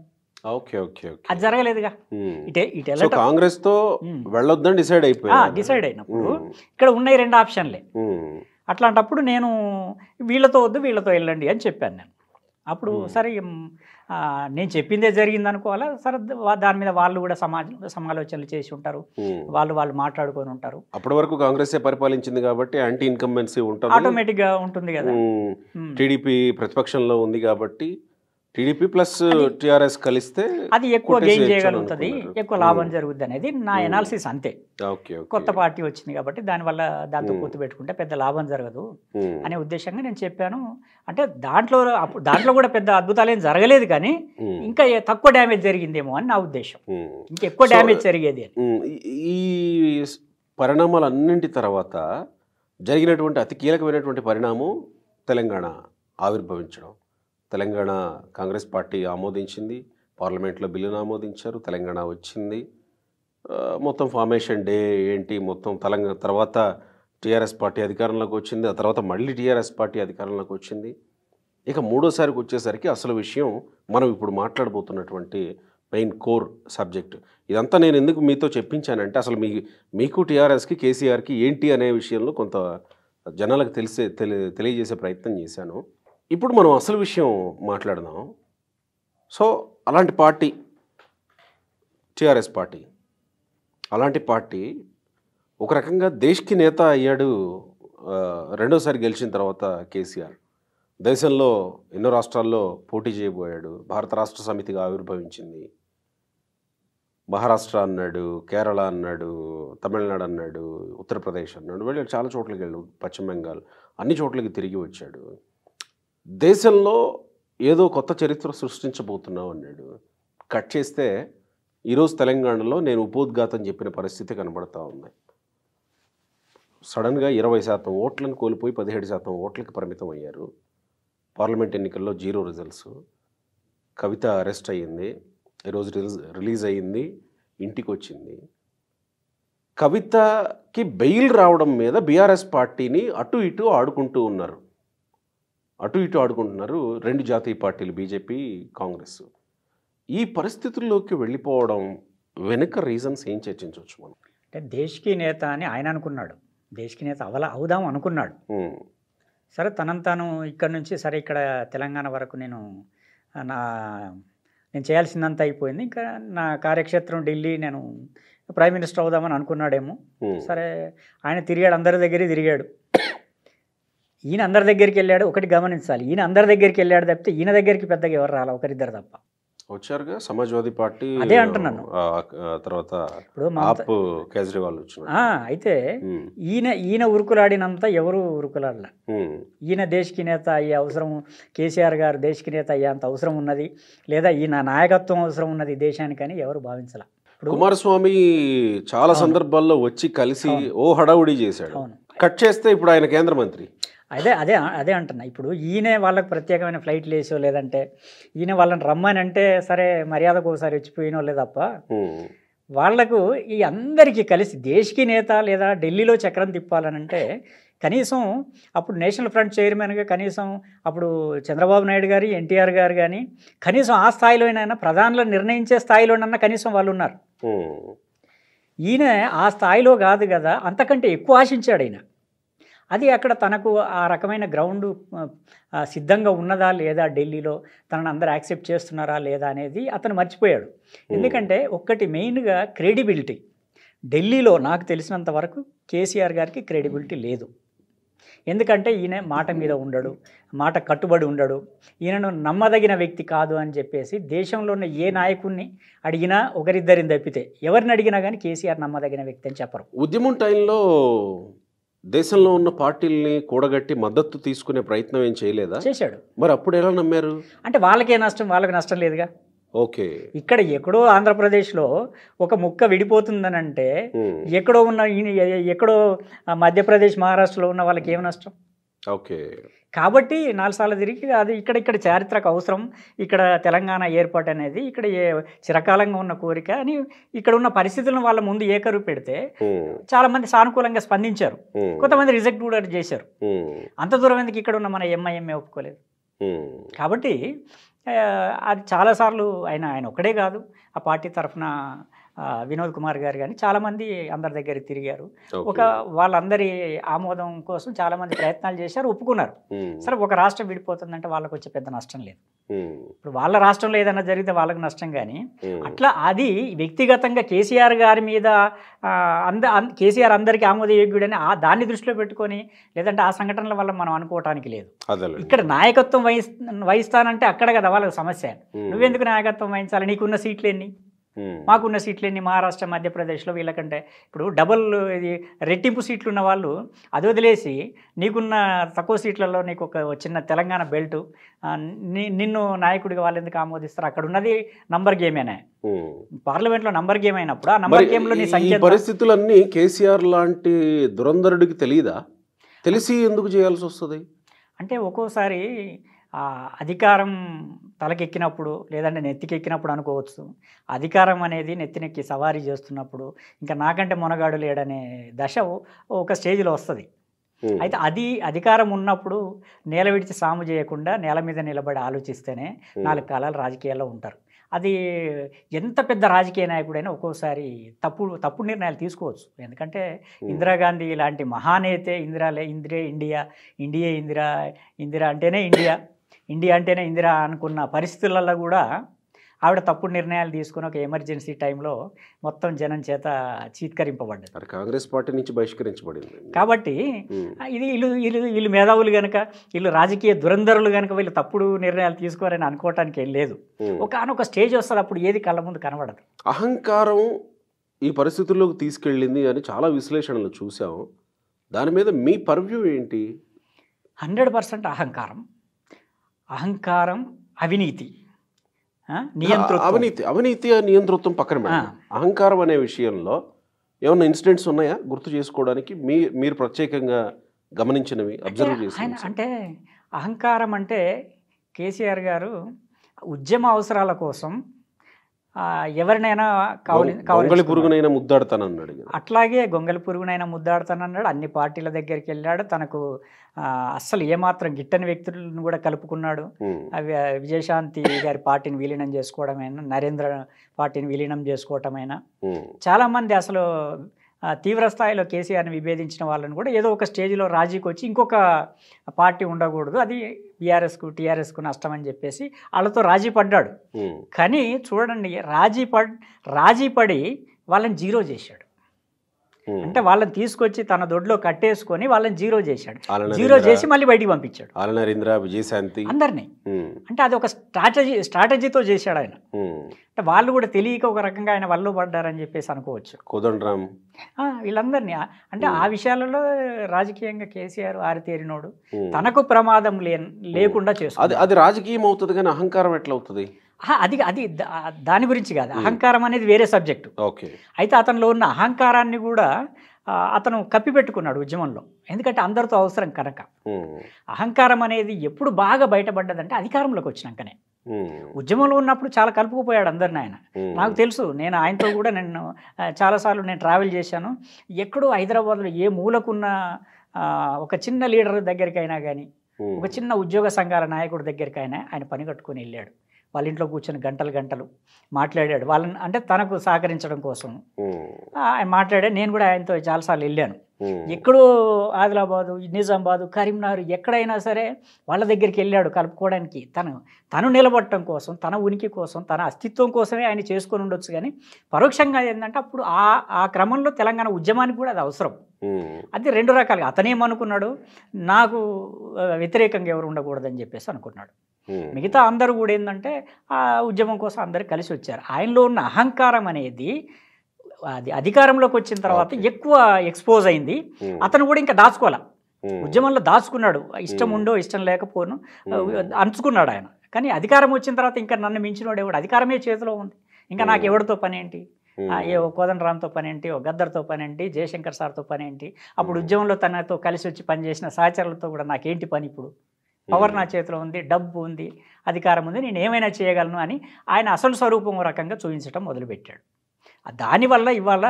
అది జరగలేదుగా. కాంగ్రెస్ తో వెళ్ళొద్దని డిసైడ్ అయినప్పుడు ఇక్కడ ఉన్నాయి 2 ఆప్షన్లే. అట్లాంటప్పుడు నేను వీళ్ళతో వద్దు వీళ్ళతో వెళ్ళండి అని చెప్పాను నేను. అప్పుడు సరే నేను చెప్పిందే జరిగింది అనుకోవాలా. సరే దాని మీద వాళ్ళు కూడా సమాలోచనలు చేసి ఉంటారు, వాళ్ళు మాట్లాడుకొని ఉంటారు. అప్పటి వరకు కాంగ్రెస్ పరిపాలించింది కాబట్టి యాంటీ ఇన్కంబెన్సీ ఉంటుంది, ఆటోమేటిక్ గా ఉంటుంది కదా. టీడీపీ ప్రతిపక్షంలో ఉంది కాబట్టి టీడీపీ ప్లస్ టీఆర్ఎస్ కలిస్తే అది ఎక్కువ గెయిన్ చేయగలుగుతుంది, ఎక్కువ లాభం జరుగుద్ది అనేది నా ఎనాలిసిస్. అంతే. కొత్త పార్టీ వచ్చింది కాబట్టి దానివల్ల దాంతో పొత్తు పెట్టుకుంటే పెద్ద లాభం జరగదు అనే ఉద్దేశంగా నేను చెప్పాను. అంటే దాంట్లో కూడా పెద్ద అద్భుతాలు ఏం జరగలేదు, కానీ ఇంకా తక్కువ డ్యామేజ్ జరిగిందేమో అని నా ఉద్దేశం. ఇంకా ఎక్కువ డ్యామేజ్ జరిగేది అని. ఈ పరిణామాలన్నింటి తర్వాత జరిగినటువంటి అతి కీలకమైనటువంటి పరిణామం తెలంగాణ ఆవిర్భవించడం. తెలంగాణ కాంగ్రెస్ పార్టీ ఆమోదించింది, పార్లమెంట్లో బిల్లును ఆమోదించారు, తెలంగాణ వచ్చింది. మొత్తం ఫార్మేషన్ డే ఏంటి, మొత్తం తెలంగాణ తర్వాత టీఆర్ఎస్ పార్టీ అధికారంలోకి వచ్చింది. ఆ తర్వాత మళ్ళీ టీఆర్ఎస్ పార్టీ అధికారంలోకి వచ్చింది. ఇక మూడోసారికి వచ్చేసరికి అసలు విషయం మనం ఇప్పుడు మాట్లాడబోతున్నటువంటి మెయిన్ కోర్ సబ్జెక్ట్. ఇదంతా నేను ఎందుకు మీతో చెప్పించానంటే, అసలు మీకు టీఆర్ఎస్కి కేసీఆర్కి ఏంటి అనే విషయంలో కొంత జనాలకు తెలియజేసే ప్రయత్నం చేశాను. ఇప్పుడు మనం అసలు విషయం మాట్లాడదాం. సో అలాంటి పార్టీ టీఆర్ఎస్ పార్టీ, అలాంటి పార్టీ ఒక రకంగా దేశ్కి నేత అయ్యాడు రెండోసారి గెలిచిన తర్వాత కేసీఆర్. దేశంలో ఎన్నో రాష్ట్రాల్లో పోటీ చేయబోయాడు. భారత రాష్ట్ర సమితిగా ఆవిర్భవించింది. మహారాష్ట్ర అన్నాడు, కేరళ అన్నాడు, తమిళనాడు అన్నాడు, ఉత్తరప్రదేశ్ అన్నాడు, వెళ్ళాడు చాలా చోట్లకి వెళ్ళాడు, పశ్చిమ బెంగాల్, అన్ని చోట్లకి తిరిగి వచ్చాడు. దేశంలో ఏదో కొత్త చరిత్ర సృష్టించబోతున్నావు అన్నాడు. కట్ చేస్తే ఈరోజు తెలంగాణలో నేను ఉపోద్ఘాతం చెప్పిన పరిస్థితి కనబడతా ఉంది. సడన్గా 20% ఓట్లను కోల్పోయి 17% ఓట్లకి పరిమితం అయ్యారు. పార్లమెంట్ ఎన్నికల్లో 0 రిజల్ట్స్. కవిత అరెస్ట్ అయ్యింది, ఈరోజు రిలీజ్ అయ్యింది, ఇంటికి వచ్చింది. కవితకి బెయిల్ రావడం మీద బీఆర్ఎస్ పార్టీని అటు ఇటు ఆడుకుంటున్నారు. 2 జాతీయ పార్టీలు, బీజేపీ, కాంగ్రెస్. ఈ పరిస్థితుల్లోకి వెళ్ళిపోవడం వెనుక రీజన్స్ ఏం చర్చించవచ్చు మనం? అంటే దేశ్కి నేత అని ఆయన అనుకున్నాడు, దేశ్కి నేత అవుదాం అనుకున్నాడు. సరే తాను ఇక్కడ నుంచి సరే ఇక్కడ తెలంగాణ వరకు నేను చేయాల్సిందంతా అయిపోయింది, ఇంకా నా కార్యక్షేత్రం ఢిల్లీ, నేను ప్రైమ్ మినిస్టర్ అవుదామని అనుకున్నాడేమో. సరే ఆయన తిరిగాడు, అందరి దగ్గర తిరిగాడు. ఈయన అందరి దగ్గరికి వెళ్ళాడు. ఒకటి గమనించాలి, ఈయన అందరి దగ్గరికి వెళ్ళాడు తప్పితే ఈయన దగ్గరికి పెద్దగా ఎవరు రాలా, ఒకరిద్దరు తప్ప. వచ్చారుగా సమాజ్వాదీ పార్టీ, అదే అంటున్నాను. తర్వాత ఇప్పుడు కేజ్రీవాల్ వచ్చిన. అయితే ఈయన ఉరుకులాడినంత ఎవరు ఉరుకులాడలా. ఈయన దేశ్కి నేత అయ్యే అవసరం, కేసీఆర్ గారు దేశ్కి నేత అయ్యేంత అవసరం ఉన్నది, లేదా ఈయన నాయకత్వం అవసరం ఉన్నది దేశానికని ఎవరు భావించాల. కుమారస్వామి చాలా సందర్భాల్లో వచ్చి కలిసి హడావుడి చేశాడు. కట్ చేస్తే ఇప్పుడు ఆయన కేంద్ర మంత్రి. అదే అంటున్నా. ఇప్పుడు ఈయనే వాళ్ళకి ప్రత్యేకమైన ఫ్లైట్లు వేసో, లేదంటే ఈయన వాళ్ళని రమ్మని అంటే సరే మర్యాదకు ఒకసారి వచ్చిపోయినో లేదప్ప, వాళ్లకు ఈ అందరికీ కలిసి దేశ్కి నేత లేదా ఢిల్లీలో చక్రం తిప్పాలనంటే కనీసం అప్పుడు నేషనల్ ఫ్రంట్ చైర్మన్గా కనీసం అప్పుడు చంద్రబాబు నాయుడు గారు, ఎన్టీఆర్ గారు కానీ కనీసం ఆ స్థాయిలోనైనా ప్రధానులను నిర్ణయించే స్థాయిలోనన్నా కనీసం వాళ్ళు ఉన్నారు. ఈయన ఆ స్థాయిలో కాదు కదా, అంతకంటే ఎక్కువ ఆశించాడు ఈయన. అది అక్కడ తనకు ఆ రకమైన గ్రౌండ్ సిద్ధంగా ఉన్నదా లేదా, ఢిల్లీలో తనను అందరూ యాక్సెప్ట్ చేస్తున్నారా లేదా అనేది అతను మర్చిపోయాడు. ఎందుకంటే ఒక్కటి మెయిన్గా క్రెడిబిలిటీ. ఢిల్లీలో నాకు తెలిసినంత వరకు కేసీఆర్ గారికి క్రెడిబిలిటీ లేదు. ఎందుకంటే ఈయన మాట మీద ఉండడు, మాట కట్టుబడి ఉండడు, ఈయనను నమ్మదగిన వ్యక్తి కాదు అని చెప్పేసి దేశంలో ఉన్న ఏ నాయకుడిని అడిగినా ఒకరిద్దరిని తప్పితే ఎవరిని అడిగినా కానీ కేసీఆర్ నమ్మదగిన వ్యక్తి అని చెప్పరు. ఉద్యమం టైంలో దేశంలో ఉన్న పార్టీల్ని కూడగట్టి మద్దతు తీసుకునే ప్రయత్నం ఏం చేయలేదా? చేశాడు. మరి అప్పుడు ఎలా నమ్మారు? అంటే వాళ్ళకే నష్టం, వాళ్ళకి నష్టం లేదుగా. ఓకే, ఇక్కడ ఎక్కడో ఆంధ్రప్రదేశ్లో ఒక ముక్క విడిపోతుందని అంటే ఎక్కడో ఉన్న ఎక్కడో మధ్యప్రదేశ్ మహారాష్ట్రలో ఉన్న వాళ్ళకి ఏం నష్టం? ఓకే, కాబట్టి 4 సార్లు తిరిగి అది ఇక్కడ చారిత్రక అవసరం, ఇక్కడ తెలంగాణ ఏర్పాటు అనేది ఇక్కడ చిరకాలంగా ఉన్న కోరిక అని ఇక్కడ ఉన్న పరిస్థితులను వాళ్ళ ముందు ఏకరువు పెడితే చాలామంది సానుకూలంగా స్పందించారు, కొంతమంది రిజెక్ట్ కూడా చేశారు. అంత దూరం ఎందుకు ఇక్కడ ఉన్న మన ఎంఐఎంఏ ఒప్పుకోలేదు. కాబట్టి అది చాలాసార్లు ఆయన ఒక్కడే కాదు, ఆ పార్టీ తరఫున వినోద్ కుమార్ గారు కానీ చాలామంది అందరి దగ్గర తిరిగారు. ఒక వాళ్ళందరి ఆమోదం కోసం చాలామంది ప్రయత్నాలు చేశారు, ఒప్పుకున్నారు. సరే, ఒక రాష్ట్రం విడిపోతుందంటే వాళ్ళకు వచ్చే పెద్ద నష్టం లేదు. ఇప్పుడు వాళ్ళ రాష్ట్రంలో ఏదైనా జరిగితే వాళ్ళకి నష్టం, కానీ అట్లా అది వ్యక్తిగతంగా కేసీఆర్ గారి మీద కేసీఆర్ అందరికీ ఆమోదయోగ్యుడని దాన్ని దృష్టిలో పెట్టుకొని లేదంటే ఆ సంఘటనల వల్ల మనం అనుకోవటానికి లేదు. ఇక్కడ నాయకత్వం వహిస్తానంటే అక్కడ కదా వాళ్ళకి సమస్య. నువ్వెందుకు నాయకత్వం వహించాలి? నీకున్న సీట్లు ఎన్ని? మాకున్న సీట్లు ఎన్ని? మహారాష్ట్ర మధ్యప్రదేశ్లో వీళ్ళకంటే ఇప్పుడు డబుల్ ఇది రెట్టింపు సీట్లు ఉన్న వాళ్ళు అది వదిలేసి నీకున్న తక్కువ సీట్లలో నీకు ఒక చిన్న తెలంగాణ బెల్ట్ నిన్ను నాయకుడిగా వాళ్ళు ఎందుకు ఆమోదిస్తారు? అక్కడ ఉన్నది నంబర్ గేమేనా? పార్లమెంట్లో నంబర్ గేమ్ అయినప్పుడు ఆ నంబర్ గేమ్లో నీ సంఖ్య పరిస్థితులన్నీ కేసీఆర్ లాంటి దురంధరుడికి తెలియదా? తెలిసి ఎందుకు చేయాల్సి వస్తుంది? అంటే ఒక్కోసారి అధికారం తలకెక్కినప్పుడు లేదంటే నెత్తికెక్కినప్పుడు అనుకోవచ్చు. అధికారం అనేది నెత్తినెక్కి సవారీ చేస్తున్నప్పుడు ఇంకా నాకంటే మొనగాడు లేడనే దశ ఒక స్టేజ్లో వస్తుంది. అయితే అధికారం ఉన్నప్పుడు నేల విడిచి సాము చేయకుండా నేల మీద నిలబడి ఆలోచిస్తేనే 4 కాలాలు రాజకీయాల్లో ఉంటారు. అది ఎంత పెద్ద రాజకీయ నాయకుడైనా ఒక్కోసారి తప్పుడు నిర్ణయాలు తీసుకోవచ్చు. ఎందుకంటే ఇందిరాగాంధీ లాంటి మహానేతే ఇందిరా అంటేనే ఇండియా అంటేనే ఇందిరా అనుకున్న పరిస్థితులలో కూడా ఆవిడ తప్పుడు నిర్ణయాలు తీసుకుని ఒక ఎమర్జెన్సీ టైంలో మొత్తం జనం చేత చీత్కరింపబడ్డది, కాంగ్రెస్ పార్టీ నుంచి బహిష్కరించబడింది. కాబట్టి ఇది వీళ్ళు మేధావులు కనుక, వీళ్ళు రాజకీయ దురంధరులు కనుక వీళ్ళు తప్పుడు నిర్ణయాలు తీసుకోరని అనుకోవటానికి ఏం లేదు. ఒక స్టేజ్ వస్తుంది, అప్పుడు ఏది కళ్ళ ముందు కనబడదు. అహంకారం ఈ పరిస్థితుల్లోకి తీసుకెళ్ళింది అని చాలా విశ్లేషణలు చూసాము. దాని మీద మీ పర్వ్యూ ఏంటి? 100% అహంకారం, అవినీతి, అవినీతి నియంతృత్వం పక్కన పెట్టండి. అహంకారం అనే విషయంలో ఏమన్నా ఇన్సిడెంట్స్ ఉన్నాయా గుర్తు చేసుకోవడానికి? మీరు ప్రత్యేకంగా గమనించినవి, అబ్జర్వ్ చేసి? అంటే అహంకారం అంటే కేసీఆర్ గారు ఉద్యమ అవసరాల కోసం ఎవరినైనా గొంగళి పురుగునైనా ముద్దాడతానన్నాడు. అట్లాగే గొంగళి పురుగునైనా ముద్దాడతానన్నాడు. అన్ని పార్టీల దగ్గరికి వెళ్ళాడు. తనకు అస్సలు ఏమాత్రం గిట్టని వ్యక్తులను కూడా కలుపుకున్నాడు. విజయశాంతి గారి పార్టీని విలీనం చేసుకోవడమైనా, నరేంద్ర పార్టీని విలీనం చేసుకోవటమైనా, చాలామంది అసలు తీవ్ర స్థాయిలో కేసీఆర్ని విభేదించిన వాళ్ళని కూడా ఏదో ఒక స్టేజ్లో రాజీకి వచ్చి ఇంకొక పార్టీ ఉండకూడదు, అది బీఆర్ఎస్కు టీఆర్ఎస్కు నష్టం అని చెప్పేసి వాళ్ళతో రాజీ పడ్డాడు. కానీ చూడండి, రాజీ పడి వాళ్ళని జీరో చేశాడు. అంటే వాళ్ళని తీసుకొచ్చి తన దొడ్లో కట్టేసుకొని వాళ్ళని జీరో చేశాడు. జీరో చేసి మళ్ళీ బయటికి పంపించాడు విజయశాంతి అందరినీ. అంటే అది ఒక స్ట్రాటజీతో చేశాడు ఆయన. అంటే వాళ్ళు కూడా తెలియక ఒక రకంగా ఆయన వల్ల పడ్డారని చెప్పేసి అనుకోవచ్చు. కోదండరామ్ వీళ్ళందరినీ అంటే ఆ విషయాలలో రాజకీయంగా కేసీఆర్ ఆరితేరినోడు. తనకు ప్రమాదం లేకుండా చేస్తుంది. అది రాజకీయం అవుతుంది కానీ అహంకారం ఎట్లా అవుతుంది? అది దాని గురించి కాదు. అహంకారం అనేది వేరే సబ్జెక్టు. అయితే అతనిలో ఉన్న అహంకారాన్ని కూడా అతను కప్పిపెట్టుకున్నాడు ఉద్యమంలో. ఎందుకంటే అందరితో అవసరం కనుక. అహంకారం అనేది ఎప్పుడు బాగా బయటపడ్డదంటే అధికారంలోకి వచ్చినాకనే. ఉద్యమంలో ఉన్నప్పుడు చాలా కలుపుకుపోయాడు అందరిని ఆయన. నాకు తెలుసు, నేను ఆయనతో కూడా చాలాసార్లు నేను ట్రావెల్ చేశాను. ఎక్కడో హైదరాబాద్లో ఏ మూలకున్న ఒక చిన్న లీడర్ దగ్గరికైనా కానీ, ఒక చిన్న ఉద్యోగ సంఘాల నాయకుడి దగ్గరికైనా ఆయన పని కట్టుకొని వెళ్ళాడు. వాళ్ళ ఇంట్లో కూర్చొని గంటలు గంటలు మాట్లాడాడు. వాళ్ళని అంటే తనకు సహకరించడం కోసం ఆయన మాట్లాడాడు. నేను కూడా ఆయనతో చాలాసార్లు వెళ్ళాను. ఎక్కడో ఆదిలాబాదు, నిజామాబాదు, కరీంనగర్ ఎక్కడైనా సరే వాళ్ళ దగ్గరికి వెళ్ళాడు కలుపుకోవడానికి. తను నిలబడటం కోసం, తన ఉనికి కోసం, తన అస్తిత్వం కోసమే ఆయన చేసుకొని ఉండొచ్చు. కానీ పరోక్షంగా ఏంటంటే అప్పుడు ఆ క్రమంలో తెలంగాణ ఉద్యమానికి కూడా అది అవసరం. అది రెండు రకాలుగా అతనేమనుకున్నాడు, నాకు వ్యతిరేకంగా ఎవరు ఉండకూడదని చెప్పేసి అనుకున్నాడు. మిగతా అందరూ కూడా ఏంటంటే ఆ ఉద్యమం కోసం అందరూ కలిసి వచ్చారు. ఆయనలో ఉన్న అహంకారం అనేది అది అధికారంలోకి వచ్చిన తర్వాత ఎక్కువ ఎక్స్పోజ్ అయింది. అతను కూడా ఇంకా దాచుకోవాలి, ఉద్యమంలో దాచుకున్నాడు. ఇష్టం ఉండో ఇష్టం లేకపోను అంచుకున్నాడు ఆయన. కానీ అధికారం వచ్చిన తర్వాత ఇంకా నన్ను మించినోడు ఎవడు, అధికారమే చేతిలో ఉంది, ఇంకా నాకు ఎవరితో పని ఏంటి, ఏ కోదండరామ్తో పని ఏంటి, ఓ గద్దర్తో పని ఏంటి, జయశంకర్ సార్తో పని ఏంటి, అప్పుడు ఉద్యమంలో తనతో కలిసి వచ్చి పనిచేసిన సహచరులతో కూడా నాకేంటి పని, ఇప్పుడు పవర్ నా చేతిలో ఉంది, డబ్బు ఉంది, అధికారం ఉంది, నేను ఏమైనా చేయగలను అని ఆయన అసలు స్వరూపం రకంగా చూపించడం మొదలుపెట్టాడు. దానివల్ల ఇవాళ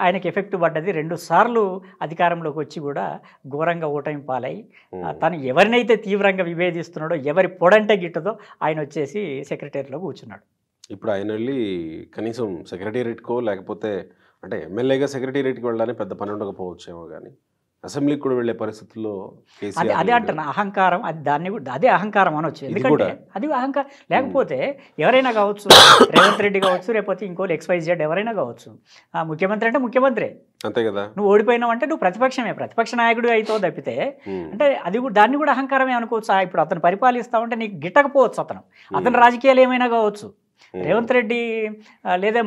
ఆయనకి ఎఫెక్ట్ పడ్డది. 2 సార్లు అధికారంలోకి వచ్చి కూడా ఘోరంగా ఓటమి పాలై తను ఎవరినైతే తీవ్రంగా విభేదిస్తున్నాడో, ఎవరి పొడంటే గిట్టదో ఆయన వచ్చేసి సెక్రటరీలో కూర్చున్నాడు. ఇప్పుడు ఆయన వెళ్ళి కనీసం సెక్రటేరియట్కో లేకపోతే అంటే ఎమ్మెల్యేగా సెక్రటేరియట్కి వెళ్ళడానికి పెద్ద పని ఉండకపోవచ్చేమో, కానీ అసెంబ్లీకి కూడా వెళ్ళే పరిస్థితుల్లో అదే అంటున్నా అహంకారం. అది దాన్ని కూడా అదే అహంకారం అనొచ్చు. ఎందుకంటే అది అహంకారం. లేకపోతే ఎవరైనా కావచ్చు, రేవంత్ రెడ్డి కావచ్చు, లేకపోతే ఇంకో XYZ ఎవరైనా కావచ్చు, ముఖ్యమంత్రి అంటే ముఖ్యమంత్రి అంతే కదా. నువ్వు ఓడిపోయినావు అంటే నువ్వు ప్రతిపక్షమే, ప్రతిపక్ష నాయకుడు అవుతావు తప్పితే అంటే అది కూడా దాన్ని కూడా అహంకారమే అనుకోవచ్చు. ఇప్పుడు అతను పరిపాలిస్తా ఉంటే నీకు గిట్టకపోవచ్చు, అతను రాజకీయాలు ఏమైనా కావచ్చు. రేవంత్ రెడ్డి లేదా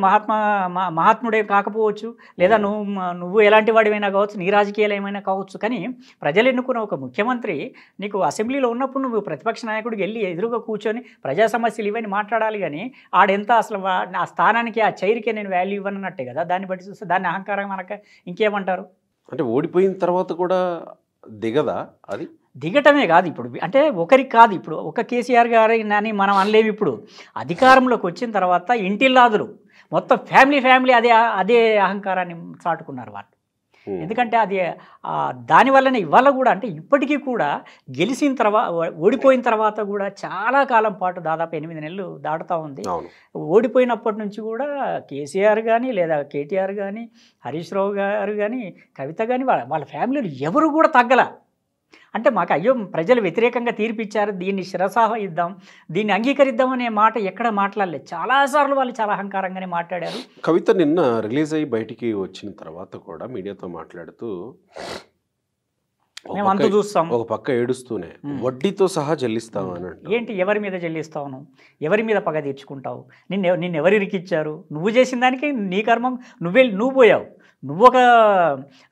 మహాత్ముడే కాకపోవచ్చు, లేదా నువ్వు ఎలాంటి వాడివైనా కావచ్చు, నీ రాజకీయాలు ఏమైనా కావచ్చు. కానీ ప్రజలు ఎన్నుకున్న ఒక ముఖ్యమంత్రి నీకు అసెంబ్లీలో ఉన్నప్పుడు నువ్వు ప్రతిపక్ష నాయకుడికి వెళ్ళి ఎదురుగా కూర్చొని ప్రజా సమస్యలు ఇవన్నీ మాట్లాడాలి. కానీ ఆడెంత అసలు ఆ స్థానానికి, ఆ చైర్కే నేను వాల్యూ ఇవ్వనన్నట్టే కదా. దాన్ని బట్టి చూస్తే దాన్ని అహంకారం అనక ఇంకేమంటారు? అంటే ఓడిపోయిన తర్వాత కూడా దిగదా అది? దిగటమే కాదు, ఇప్పుడు అంటే ఒకరికి కాదు, ఇప్పుడు ఒక కేసీఆర్ గారు అని మనం అనలేము. ఇప్పుడు అధికారంలోకి వచ్చిన తర్వాత ఇంటిల్లాదులు మొత్తం ఫ్యామిలీ అదే అహంకారాన్ని చాటుకున్నారు వాళ్ళు. ఎందుకంటే అది దానివల్లనే ఇవాళ కూడా అంటే ఇప్పటికీ కూడా గెలిచిన తర్వాత, ఓడిపోయిన తర్వాత కూడా చాలా కాలం పాటు దాదాపు 8 నెలలు దాటుతూ ఉంది. ఓడిపోయినప్పటి నుంచి కూడా కేసీఆర్ కానీ, లేదా కేటీఆర్ కానీ, హరీష్ రావు గారు కానీ, కవిత కానీ వాళ్ళ ఫ్యామిలీలు ఎవరు కూడా తగ్గల. అంటే మాకు అయ్యో ప్రజలు వ్యతిరేకంగా తీర్పిచ్చారు, దీన్ని శిరసావహిద్దాం, దీన్ని అంగీకరిద్దాం అనే మాట ఎక్కడ మాట్లాడలేదు. చాలాసార్లు వాళ్ళు చాలా అహంకారంగానే మాట్లాడారు. కవిత నిన్న రిలీజ్ అయ్యి బయటికి వచ్చిన తర్వాత కూడా మీడియాతో మాట్లాడుతూ మేము అంత చూస్తాం, ఒక పక్క ఏడుస్తూనే వడ్డీతో సహా చెల్లిస్తావు అని. ఏంటి, ఎవరి మీద చెల్లిస్తావు, ఎవరి మీద పగ తీర్చుకుంటావు? నిన్ను ఎవరు ఇరికిచ్చారు? నువ్వు చేసిన దానికి నీ కర్మం, నువ్వు పోయావు. నువ్వు ఒక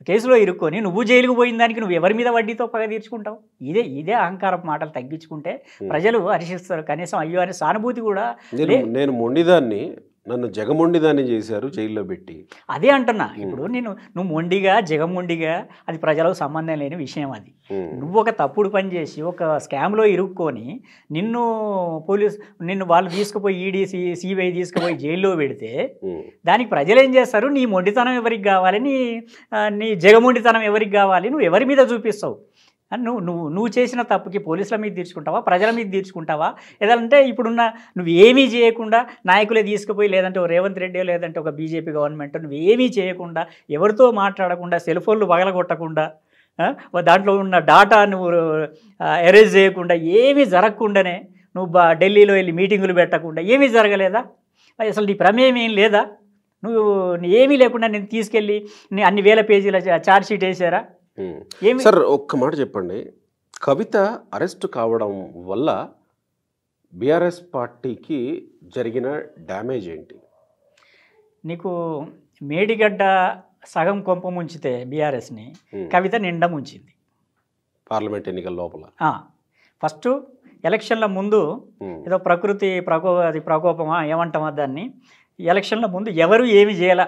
కేసులో ఇరుక్కొని నువ్వు జైలుకు పోయిన దానికి నువ్వు ఎవరి మీద వడ్డీతో పగ తీర్చుకుంటావు? ఇదే అహంకారపు మాటలు తగ్గించుకుంటే ప్రజలు హర్షిస్తారు. కనీసం అయ్యో అనే సానుభూతి కూడా. నేను మొండిదాన్ని, నన్ను జగమొండిదాన్ని చేశారు జైల్లో పెట్టి. అదే అంటున్నా. ఇప్పుడు నువ్వు మొండిగా జగమొండిగా అది ప్రజలకు సంబంధం లేని విషయం. అది నువ్వు ఒక తప్పుడు పని చేసి ఒక స్కామ్లో ఇరుక్కొని నిన్ను వాళ్ళు తీసుకుపోయి ఈడీ సిబిఐ తీసుకుపోయి జైల్లో పెడితే దానికి ప్రజలు ఏం చేస్తారు? నీ మొండితనం ఎవరికి కావాలి, నీ జగమొండితనం ఎవరికి కావాలి, నువ్వు ఎవరి మీద చూపిస్తావు? నువ్వు చేసిన తప్పుకి పోలీసుల మీద తీర్చుకుంటావా, ప్రజల మీద తీర్చుకుంటావా? ఏదంటే ఇప్పుడున్న నువ్వు ఏమీ చేయకుండా నాయకులే తీసుకుపోయి, లేదంటే ఒక రేవంత్ రెడ్డి, లేదంటే ఒక బీజేపీ గవర్నమెంట్, నువ్వు ఏమీ చేయకుండా, ఎవరితో మాట్లాడకుండా, సెల్ ఫోన్లు పగలగొట్టకుండా, దాంట్లో ఉన్న డాటా నువ్వు ఎరేజ్ చేయకుండా, ఏమీ జరగకుండానే నువ్వు ఢిల్లీలో వెళ్ళి మీటింగులు పెట్టకుండా ఏమీ జరగలేదా? అసలు నీ ప్రమేయం ఏం లేదా? నువ్వు ఏమీ లేకుండా నేను తీసుకెళ్ళి అన్ని వేల పేజీల ఛార్జ్ షీట్ వేసారా? సార్ ఒక్క మాట చెప్పండి, కవిత అరెస్ట్ కావడం వల్ల బీఆర్ఎస్ పార్టీకి జరిగిన డ్యామేజ్ ఏంటి? నీకు మేడిగడ్డ సగం కొంప ముంచితే బీఆర్ఎస్ని కవిత నిండా ముంచింది పార్లమెంట్ ఎన్నికల లోపల. ఫస్ట్ ఎలక్షన్ల ముందు ఏదో ప్రకోపమా ఏమంటామా దాన్ని, ఎలక్షన్ల ముందు ఎవరు ఏమి చేయాల,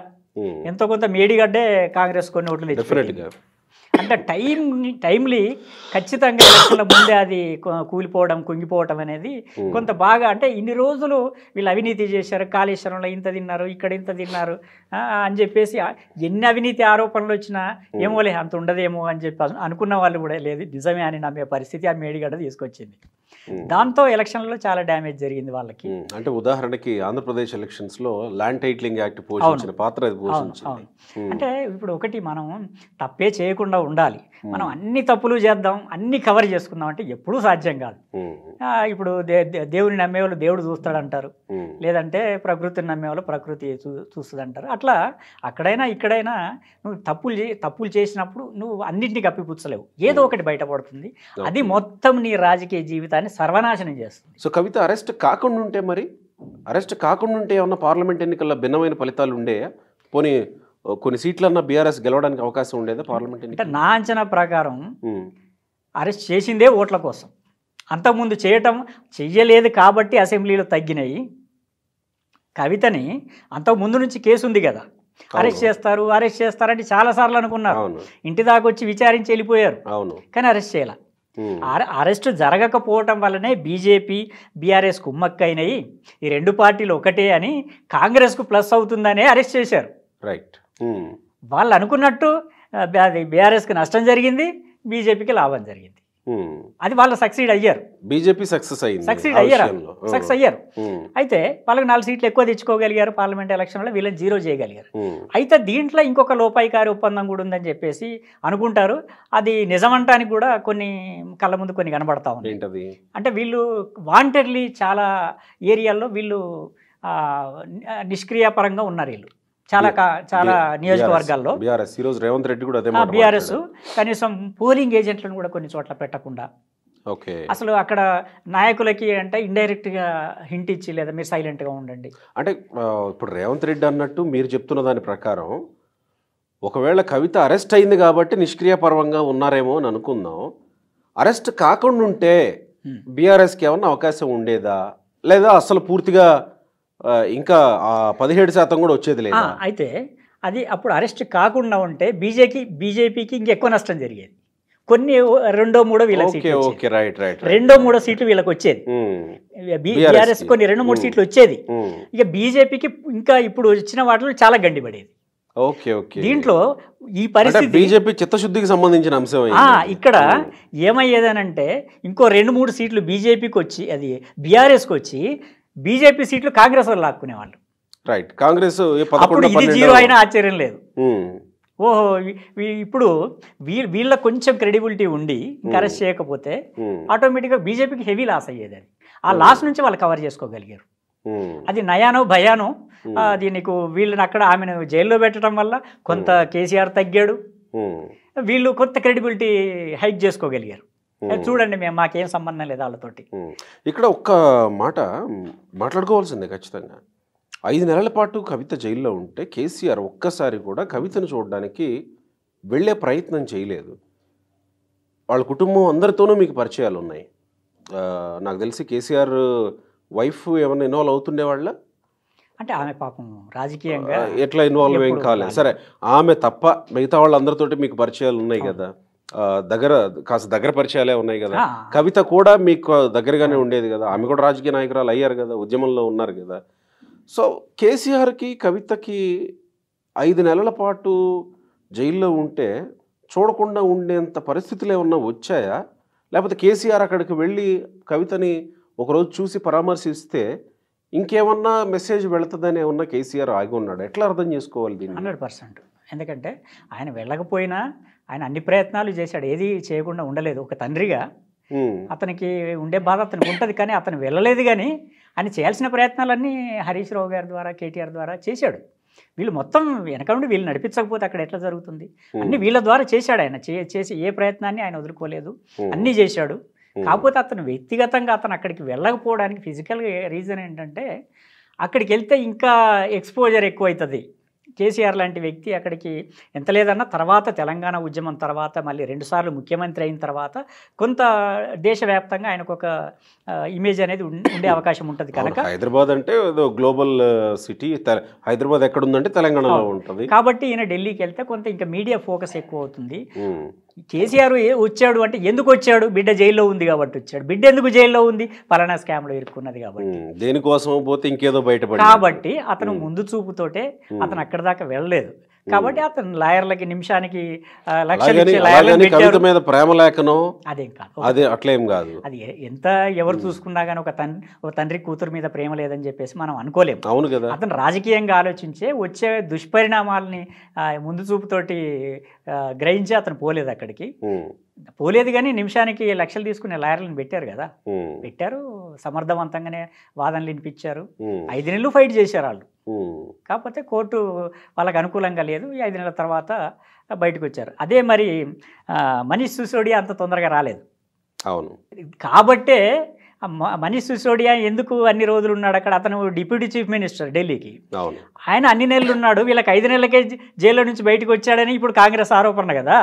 ఎంతో కొంత మేడిగడ్డే కాంగ్రెస్ కొన్ని ఓట్లు డెఫినెట్గా. అంటే టైమ్లీ ఖచ్చితంగా ఎలక్షన్ల ముందే అది కూలిపోవడం, కుంగిపోవడం అనేది కొంత బాగా. అంటే ఇన్ని రోజులు వీళ్ళు అవినీతి చేశారు, కాళేశ్వరంలో ఇంత తిన్నారు, ఇక్కడ ఇంత తిన్నారు అని చెప్పేసి ఎన్ని అవినీతి ఆరోపణలు వచ్చినా ఏమోలే అంత ఉండదేమో అని చెప్పి అనుకున్న వాళ్ళు కూడా లేదు, నిజమే అని నమ్మే పరిస్థితి ఆ మేడిగడ్డ తీసుకొచ్చింది. దాంతో ఎలక్షన్లలో చాలా డ్యామేజ్ జరిగింది వాళ్ళకి. అంటే ఉదాహరణకి ఆంధ్రప్రదేశ్ ఎలక్షన్స్ లో ల్యాండ్ టైటిలింగ్ యాక్ట్ పోషించిన పాత్ర అది పోషించింది. అంటే ఇప్పుడు ఒకటి మనం తప్పే చేయకుండా ఉండాలి, మనం అన్ని తప్పులు చేద్దాం అన్ని కవర్ చేసుకుందాం అంటే ఎప్పుడూ సాధ్యం కాదు. ఇప్పుడు దేవుని నమ్మేవాళ్ళు దేవుడు చూస్తాడంటారు, లేదంటే ప్రకృతిని నమ్మేవాళ్ళు ప్రకృతి చూస్తుంది అంటారు. అట్లా అక్కడైనా ఇక్కడైనా నువ్వు తప్పులు చేసినప్పుడు నువ్వు అన్నింటినీ కప్పిపుచ్చలేవు, ఏదో ఒకటి బయటపడుతుంది. అది మొత్తం నీ రాజకీయ జీవితాన్ని సర్వనాశనం చేస్తుంది. సో కవిత అరెస్ట్ కాకుండా ఉంటే, మరి అరెస్ట్ కాకుండా ఉంటే ఏమన్నా పార్లమెంట్ ఎన్నికల్లో భిన్నమైన ఫలితాలు ఉండేయా? పోనీ కొన్ని సీట్లన్నా బీఆర్ఎస్ గెలవడానికి అవకాశం ఉండేదా పార్లమెంట్ ఎన్నిక? అంటే నా అంచనా ప్రకారం అరెస్ట్ చేసిందే ఓట్ల కోసం. అంతకుముందు చెయ్యలేదు కాబట్టి అసెంబ్లీలో తగ్గినాయి. కవితని అంతకుముందు నుంచి కేసు ఉంది కదా, అరెస్ట్ చేస్తారంటే చాలాసార్లు అనుకున్నారు. ఇంటి దాకా వచ్చి విచారించి వెళ్ళిపోయారు, కానీ అరెస్ట్ చేయాల. అరెస్ట్ జరగకపోవటం వల్లనే బీజేపీ బీఆర్ఎస్ కుమ్మక్కైనాయి, ఈ రెండు పార్టీలు ఒకటే అని కాంగ్రెస్కు ప్లస్ అవుతుందనే అరెస్ట్ చేశారు. రైట్. వాళ్ళు అనుకున్నట్టు బీఆర్ఎస్కి నష్టం జరిగింది, బీజేపీకి లాభం జరిగింది. అది వాళ్ళు సక్సీడ్ అయ్యారు, బీజేపీ సక్సెస్ అయ్యారు. అయితే వాళ్ళకి 4 సీట్లు ఎక్కువ తెచ్చుకోగలిగారు పార్లమెంట్ ఎలక్షన్లో, వీళ్ళని 0 చేయగలిగారు. అయితే దీంట్లో ఇంకొక లోపాయికారి ఒప్పందం కూడా ఉందని చెప్పేసి అనుకుంటారు. అది నిజమంటానికి కూడా కొన్ని కళ్ళ ముందు కొన్ని కనబడతా ఉంది. అంటే వీళ్ళు వాంటెడ్లీ చాలా ఏరియాల్లో వీళ్ళు నిష్క్రియాపరంగా ఉన్నారు. వీళ్ళు చాలా నియోజకవర్గాల్లో బీఆర్ఎస్ కనీసం పోలింగ్ ఏజెంట్లను కూడా కొన్ని చోట్ల పెట్టకుండా, అసలు అక్కడ నాయకులకి అంటే ఇండైరెక్ట్ గా హింట్ ఇచ్చి లేదా మీరు సైలెంట్ గా ఉండండి అంటే, ఇప్పుడు రేవంత్ రెడ్డి అన్నట్టు మీరు చెప్తున్న దాని ప్రకారం ఒకవేళ కవిత అరెస్ట్ అయింది కాబట్టి నిష్క్రియాపరంగా ఉన్నారేమో అని అనుకుందాం. అరెస్ట్ కాకుండా ఉంటే బీఆర్ఎస్కి ఏమన్నా అవకాశం ఉండేదా, లేదా అసలు పూర్తిగా ఇంకా 17% కూడా వచ్చేది లేదా? అయితే అది అప్పుడు అరెస్ట్ కాకుండా ఉంటే బీజేపీకి ఇంకెక్కువ నష్టం జరిగేది. కొన్ని 2-3 వీళ్ళకి 2-3 సీట్లు వీళ్ళకి వచ్చేది, బీఆర్ఎస్ కొన్ని 2-3 సీట్లు వచ్చేది. ఇక బీజేపీకి ఇంకా ఇప్పుడు వచ్చిన వాటిలో చాలా గండిపడేది. దీంట్లో ఈ పరిస్థితి బీజేపీ చిత్తశుద్ధికి సంబంధించిన అంశం. ఇక్కడ ఏమయ్యేదనంటే ఇంకో 2-3 సీట్లు బీజేపీకి వచ్చి అది బీఆర్ఎస్కి వచ్చి బీజేపీ సీట్లు కాంగ్రెస్ వాళ్ళు లాక్కునేవాళ్ళు. రైట్. కాంగ్రెస్ ఇది 0 అయినా ఆశ్చర్యం లేదు. ఓహో ఇప్పుడు వీళ్ళ కొంచెం క్రెడిబిలిటీ ఉండి ఇంకా అరెస్ట్ చేయకపోతే ఆటోమేటిక్గా బీజేపీకి హెవీ లాస్ అయ్యేది. అది ఆ లాస్ నుంచి వాళ్ళు కవర్ చేసుకోగలిగారు. అది నయానో భయానో అది నీకు వీళ్ళని అక్కడ ఆమెను జైల్లో పెట్టడం వల్ల కొంత కేసీఆర్ తగ్గాడు, వీళ్ళు కొంత క్రెడిబిలిటీ హైక్ చేసుకోగలిగారు. చూడండి మాకేం సంబంధం లేదు వాళ్ళతోటి. ఇక్కడ ఒక్క మాట మాట్లాడుకోవాల్సిందే ఖచ్చితంగా. 5 నెలల పాటు కవిత జైల్లో ఉంటే కేసీఆర్ ఒక్కసారి కూడా కవితను చూడడానికి వెళ్ళే ప్రయత్నం చేయలేదు. వాళ్ళ కుటుంబం అందరితోనూ మీకు పరిచయాలు ఉన్నాయి. నాకు తెలిసి కేసీఆర్ వైఫ్ ఏమైనా ఇన్వాల్వ్ అవుతుండే వాళ్ళ అంటే ఆమె పాపం రాజకీయంగా ఎట్లా ఇన్వాల్వ్ ఏం కాలేదు. సరే, ఆమె తప్ప మిగతా వాళ్ళందరితోటి మీకు పరిచయాలు ఉన్నాయి కదా, కాస్త దగ్గర పరిచయాలే ఉన్నాయి కదా. కవిత కూడా మీకు దగ్గరగానే ఉండేది కదా, ఆమె కూడా రాజకీయ నాయకురాలు అయ్యారు కదా, ఉద్యమంలో ఉన్నారు కదా. సో కేసీఆర్కి కవితకి 5 నెలల పాటు జైల్లో ఉంటే చూడకుండా ఉండేంత పరిస్థితులు ఏమన్నా వచ్చాయా? లేకపోతే కేసీఆర్ అక్కడికి వెళ్ళి కవితని ఒకరోజు చూసి పరామర్శిస్తే ఇంకేమన్నా మెసేజ్ వెళుతుందని ఏమన్నా కేసీఆర్ ఆగి ఉన్నాడు? ఎట్లా అర్థం చేసుకోవాలి దీన్ని? 100%. ఎందుకంటే ఆయన వెళ్ళకపోయినా ఆయన అన్ని ప్రయత్నాలు చేశాడు, ఏది చేయకుండా ఉండలేదు. ఒక తండ్రిగా అతనికి ఉండే బాధ అతనికి ఉంటుంది, కానీ అతను వెళ్ళలేదు. కానీ ఆయన చేయాల్సిన ప్రయత్నాలన్నీ హరీష్ రావు గారి ద్వారా కేటీఆర్ ద్వారా చేశాడు. వీళ్ళు మొత్తం వెనక నుండి వీళ్ళు నడిపించకపోతే అక్కడ ఎట్లా జరుగుతుంది? అన్ని వీళ్ళ ద్వారా చేశాడు ఆయన. చేసి ఏ ప్రయత్నాన్ని ఆయన వదులుకోలేదు, అన్నీ చేశాడు. కాకపోతే అతను వ్యక్తిగతంగా అతను అక్కడికి వెళ్ళకపోవడానికి ఫిజికల్గా రీజన్ ఏంటంటే అక్కడికి వెళ్తే ఇంకా ఎక్స్పోజర్ ఎక్కువ అవుతుంది. కేసీఆర్ లాంటి వ్యక్తి అక్కడికి ఎంత లేదన్నా తర్వాత తెలంగాణ ఉద్యమం తర్వాత మళ్ళీ 2 సార్లు ముఖ్యమంత్రి అయిన తర్వాత కొంత దేశవ్యాప్తంగా ఆయనకు ఒక ఇమేజ్ అనేది ఉండే అవకాశం ఉంటుంది. కనుక హైదరాబాద్ అంటే గ్లోబల్ సిటీ, హైదరాబాద్ ఎక్కడ ఉందంటే తెలంగాణలో ఉంటుంది. కాబట్టి ఈయన ఢిల్లీకి వెళ్తే కొంత ఇంకా మీడియా ఫోకస్ ఎక్కువ అవుతుంది. కేసీఆర్ వచ్చాడు అంటే ఎందుకు వచ్చాడు? బిడ్డ జైల్లో ఉంది కాబట్టి వచ్చాడు. బిడ్డ ఎందుకు జైల్లో ఉంది? పలానా స్కామ్లో ఇరుక్కున్నది కాబట్టి. దేనికోసం పోతే ఇంకేదో బయటపడి, కాబట్టి అతను ముందు చూపుతోటే అతను అక్కడ దాకా వెళ్ళలేదు. కాబట్టి అతను లాయర్లకి నిమిషానికి లక్షలు అలాగని ఇచ్చే లాయర్లను అలాగని కవిత పెట్టారు. మీద ప్రేమ లేఖనో అదేం కాదు, అదే అట్లేం కాదు. అది ఎంత ఎవరు చూసుకున్నా కానీ ఒక తండ్రి కూతురు మీద ప్రేమ లేదని చెప్పేసి మనం అనుకోలేము. అవును కదా. అతను రాజకీయంగా ఆలోచించే వచ్చే దుష్పరిణామాలని ముందు చూపుతోటి గ్రహించి అతను పోలేదు అక్కడికి. పోలేదు కానీ నిమిషానికి లక్షలు తీసుకునే లాయర్లను పెట్టారు కదా, పెట్టారు. సమర్థవంతంగానే వాదనలు వినిపించారు. 5 నెలలు ఫైట్ చేశారు వాళ్ళు. కాకపోతే కోర్టు వాళ్ళకి అనుకూలంగా లేదు. 5 నెలల తర్వాత బయటకు వచ్చారు. అదే మరి మనీష్ సిసోడియా అంత తొందరగా రాలేదు. అవును. కాబట్టే మనీష్ సిసోడియా ఎందుకు అన్ని రోజులు ఉన్నాడు అక్కడ? అతను డిప్యూటీ చీఫ్ మినిస్టర్ ఢిల్లీకి. ఆయన అన్ని నెలలు ఉన్నాడు. వీళ్ళకి 5 నెలలకే జైల్లో నుంచి బయటకు వచ్చాడని ఇప్పుడు కాంగ్రెస్ ఆరోపణ కదా.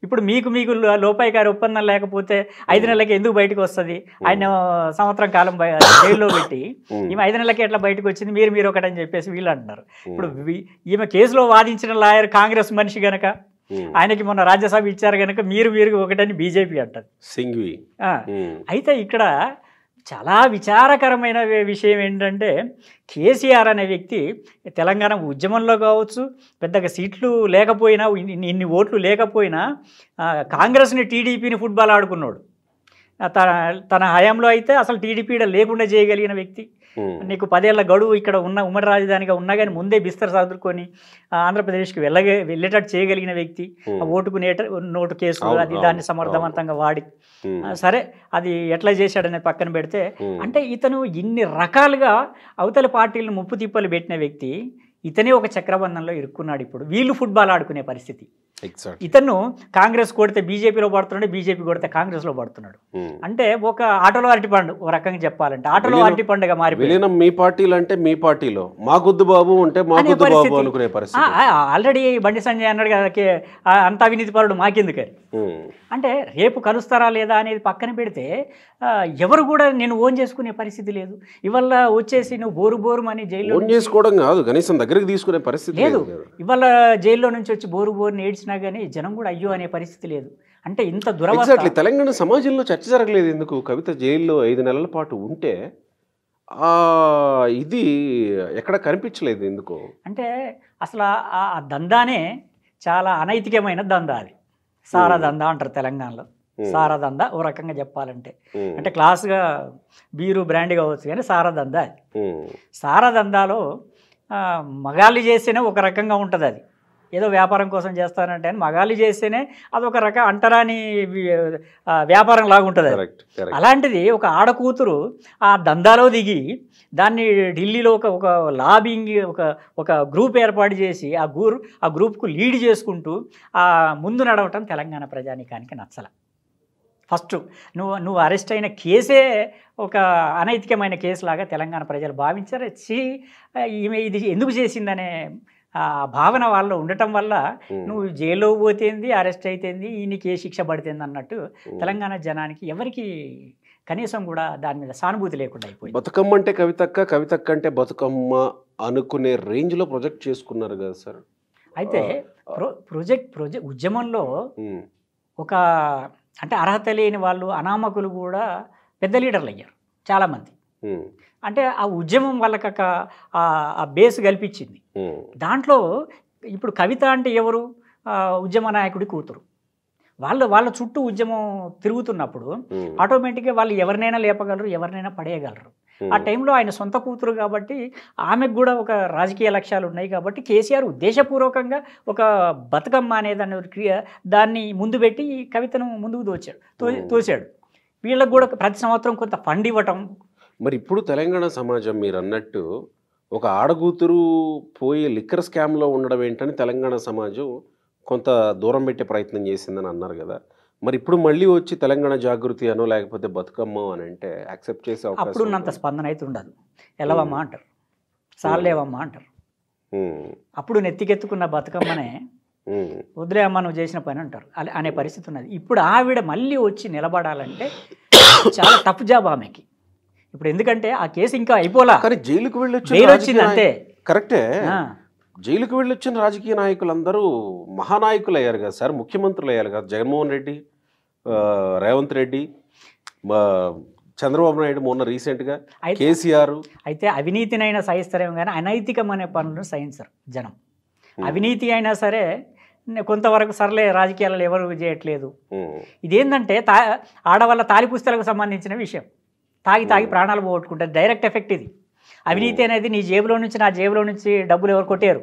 ఇప్పుడు మీకు లోపాయికారి ఒప్పందం లేకపోతే 5 నెలలకి ఎందుకు బయటకు వస్తుంది? ఆయన సంవత్సరం కాలం జైల్లో పెట్టి ఈమె 5 నెలలకి ఎట్లా బయటకు వచ్చింది, మీరు ఒకటని చెప్పేసి వీళ్ళు అంటున్నారు. ఇప్పుడు ఈమె కేసులో వాదించిన లాయర్ కాంగ్రెస్ మనిషి గనక, ఆయనకి మొన్న రాజ్యసభ ఇచ్చారు కనుక మీరు ఒకటని బీజేపీ అంటారు. అయితే ఇక్కడ చాలా విచారకరమైన విషయం ఏంటంటే, కేసీఆర్ అనే వ్యక్తి తెలంగాణ ఉద్యమంలో కావచ్చు, పెద్దగా సీట్లు లేకపోయినా, ఇన్ని ఓట్లు లేకపోయినా కాంగ్రెస్ని టీడీపీని ఫుట్బాల్ ఆడుకున్నాడు. తన హయాంలో అయితే అసలు టీడీపీ లేకుండా చేయగలిగిన వ్యక్తి. నీకు 10 ఏళ్ల గడువు ఇక్కడ ఉన్న ఉమ్మడి రాజధానిగా ఉన్నా కానీ ముందే బిస్తర్ సర్దుకొని ఆంధ్రప్రదేశ్కి వెళ్ళేటట్టు చేయగలిగిన వ్యక్తి. ఓటుకు నోటు కేసు అది దాన్ని సమర్థవంతంగా వాడి, సరే అది ఎట్లా చేశాడనే పక్కన పెడితే, అంటే ఇతను ఇన్ని రకాలుగా అవతల పార్టీలను ముప్పు తిప్పలు పెట్టిన వ్యక్తి. ఇతనే ఒక చక్రబంధంలో ఇరుక్కున్నాడు. ఇప్పుడు వీళ్ళు ఫుట్బాల్ ఆడుకునే పరిస్థితి. ఇతను కాంగ్రెస్ కొడితే బీజేపీలో పడుతున్నాడు, బీజేపీ కొడితే కాంగ్రెస్లో పడుతున్నాడు. అంటే ఒక ఆటోలో అరటి పండు, ఒక రకంగా చెప్పాలంటే ఆటోలో అరటి పండుగ మారిపోయింది. మీ పార్టీలో అంటే మీ పార్టీలో మాకొద్దు బాబు అంటే మాకొద్దు బాబు అనుకునే పరిస్థితి. ఆల్రెడీ బండి సంజయ్ అన్నాడు కదా, అంత అవినీతి పరుడు మాకెందుకని. అంటే రేపు కలుస్తారా లేదా అనేది పక్కన పెడితే ఎవరు కూడా నేను ఓన్ చేసుకునే పరిస్థితి లేదు. ఇవాళ వచ్చేసి నువ్వు బోరు అని జైల్లో చేసుకోవడం కాదు, కనీసం దగ్గరికి తీసుకునే పరిస్థితి లేదు. ఇవాళ జైల్లో నుంచి వచ్చి బోరుని ఏడ్చినా కానీ జనం కూడా అయ్యో అనే పరిస్థితి లేదు. అంటే ఇంత దురవస్థ తెలంగాణ సమాజంలో చర్చ జరగలేదు. ఎందుకు కవిత జైల్లో 5 నెలల పాటు ఉంటే ఇది ఎక్కడ కనిపించలేదు ఎందుకు అంటే? అసలు ఆ దందానే చాలా అనైతికమైన దందా. అది సారా దందా అంటారు తెలంగాణలో. సారా దందా ఓ రకంగా చెప్పాలంటే, అంటే క్లాస్గా బీరు బ్రాండ్ కావచ్చు కానీ సారా దందా. సారా దందాలో మగాళ్ళు చేస్తేనే ఒక రకంగా ఉంటుంది. అది ఏదో వ్యాపారం కోసం చేస్తానంటే అని మగాళ్ళు చేస్తేనే అదొక రకం అంటరాని వ్యాపారం లాగా ఉంటుంది. అలాంటిది ఒక ఆడకూతురు ఆ దందాలో దిగి దాన్ని ఢిల్లీలో ఒక లాబింగ్ ఒక గ్రూప్ ఏర్పాటు చేసి ఆ గ్రూప్కు లీడ్ చేసుకుంటూ ముందు నడవటం తెలంగాణ ప్రజానీకానికి నచ్చల. ఫస్ట్ నువ్వు అరెస్ట్ అయిన కేసే ఒక అనైతికమైన కేసులాగా తెలంగాణ ప్రజలు భావించారు. ఈమె ఇది ఎందుకు చేసిందనే భావన వాళ్ళలో ఉండటం వల్ల నువ్వు జైల్లో పోతేంది, అరెస్ట్ అయితేంది, ఈయనకి ఏ శిక్ష పడితేంది అన్నట్టు తెలంగాణ జనానికి ఎవరికి కనీసం కూడా దాని మీద సానుభూతి లేకుండా అయిపోయింది. బతుకమ్మ అంటే కవితక్క, కవితక్క అంటే బతుకమ్మ అనుకునే రేంజ్లో ప్రొజెక్ట్ చేసుకున్నారు కదా సార్. అయితే ప్రాజెక్ట్ ఉద్యమంలో ఒక అంటే అర్హత లేని వాళ్ళు, అనామకులు కూడా పెద్ద లీడర్లు అయ్యారు చాలామంది. అంటే ఆ ఉద్యమం వాళ్ళకి ఆ బేస్ కల్పించింది. దాంట్లో ఇప్పుడు కవిత అంటే ఎవరు? ఉద్యమ నాయకుడి కూతురు. వాళ్ళ చుట్టూ ఉద్యమం తిరుగుతున్నప్పుడు ఆటోమేటిక్గా వాళ్ళు ఎవరినైనా లేపగలరు, ఎవరినైనా పడేయగలరు. ఆ టైంలో ఆయన సొంత కూతురు కాబట్టి ఆమెకు కూడా ఒక రాజకీయ లక్ష్యాలు ఉన్నాయి కాబట్టి కేసీఆర్ ఉద్దేశపూర్వకంగా ఒక బతుకమ్మ అనే దాన్ని ముందు పెట్టి కవితను ముందుకు తోచాడు. వీళ్ళకు కూడా ప్రతి సంవత్సరం కొంత ఫండ్ ఇవ్వటం. మరి ఇప్పుడు తెలంగాణ సమాజం మీరు అన్నట్టు ఒక ఆడకూతురు పోయి లిక్కర్ స్కామ్లో ఉండడం ఏంటని తెలంగాణ సమాజం కొంత దూరం పెట్టే ప్రయత్నం చేసిందని అన్నారు కదా. మరి ఇప్పుడు మళ్ళీ వచ్చి తెలంగాణ జాగృతి అనో లేకపోతే బతుకమ్మ అని అంటే యాక్సెప్ట్ చేసే అవకాశం అప్పుడున్నంత స్పందన అయితే ఉండదు. ఎలవమ్మా అంటారు, సార్లేవమ్మా అంటారు. అప్పుడు నెత్తికెత్తుకున్న బతుకమ్మనే వదిలే అమ్మ నువ్వు చేసిన పని అంటారు అనే పరిస్థితి ఉన్నది. ఇప్పుడు ఆవిడ మళ్ళీ వచ్చి నిలబడాలంటే చాలా టఫ్ జాబ్ ఆమెకి ఇప్పుడు. ఎందుకంటే ఆ కేసు ఇంకా అయిపోలా, జైలుకు వచ్చింది అంతే. కరెక్టే, జైలుకు వెళ్ళొచ్చిన రాజకీయ నాయకులందరూ మహానాయకులు అయ్యారు కదా సార్, ముఖ్యమంత్రులు అయ్యారు కదా. జగన్మోహన్ రెడ్డి, రేవంత్ రెడ్డి, చంద్రబాబు నాయుడు మొన్న రీసెంట్గా, కేసీఆర్. అయితే అవినీతినైనా సహిస్తారేమో కానీ అనైతికమనే పనులను సహించరు జనం. అవినీతి అయినా సరే కొంతవరకు సర్లే రాజకీయాలలో ఎవరు చేయట్లేదు. ఇదేంటంటే ఆడవాళ్ళ తాలిపుస్తలకు సంబంధించిన విషయం. తాగి ప్రాణాలు పోగొట్టుకుంటారు. డైరెక్ట్ ఎఫెక్ట్ ఇది. అవినీతి అనేది నీ జేబులో నుంచి నా జేబులో నుంచి డబ్బులు ఎవరు కొట్టారు,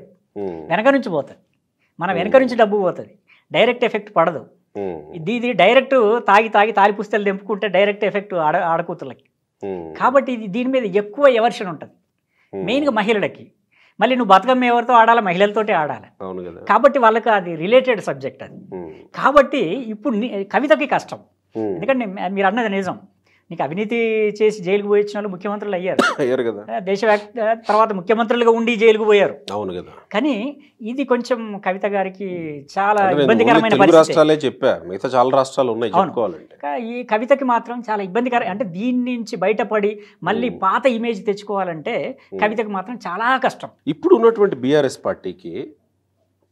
వెనక నుంచి పోతుంది. మన వెనక నుంచి డబ్బు పోతుంది, డైరెక్ట్ ఎఫెక్ట్ పడదు. ఇది డైరెక్ట్ తాగి తాలిపుస్తలు తెంపుకుంటే డైరెక్ట్ ఎఫెక్ట్ ఆడకూతులకి. కాబట్టి దీని మీద ఎక్కువ ఎవర్షన్ ఉంటుంది, మెయిన్గా మహిళలకి. మళ్ళీ నువ్వు బతుకమ్మ ఎవరితో ఆడాలి, మహిళలతోటే ఆడాలి. కాబట్టి వాళ్ళకి అది రిలేటెడ్ సబ్జెక్ట్ అది. కాబట్టి ఇప్పుడు కవితకి కష్టం, ఎందుకంటే మీరు అన్నది నిజం. నీకు అవినీతి చేసి జైలుకు పోయి వచ్చిన వాళ్ళు ముఖ్యమంత్రులు అయ్యారు కదా, దేశవ్యాప్త తర్వాత ముఖ్యమంత్రులుగా ఉండి జైలుకు పోయారు. అవును కదా. కానీ ఇది కొంచెం కవిత గారికి చాలా ఇబ్బందికరమైన పరిస్థితి. మిగతా చాలా రాష్ట్రాలు ఉన్నాయి చెప్పుకోవాలంటే. ఈ కవితకి మాత్రం చాలా ఇబ్బందికరం. అంటే దీని నుంచి బయటపడి మళ్ళీ పాత ఇమేజ్ తెచ్చుకోవాలంటే కవితకి మాత్రం చాలా కష్టం. ఇప్పుడు ఉన్నటువంటి బీఆర్ఎస్ పార్టీకి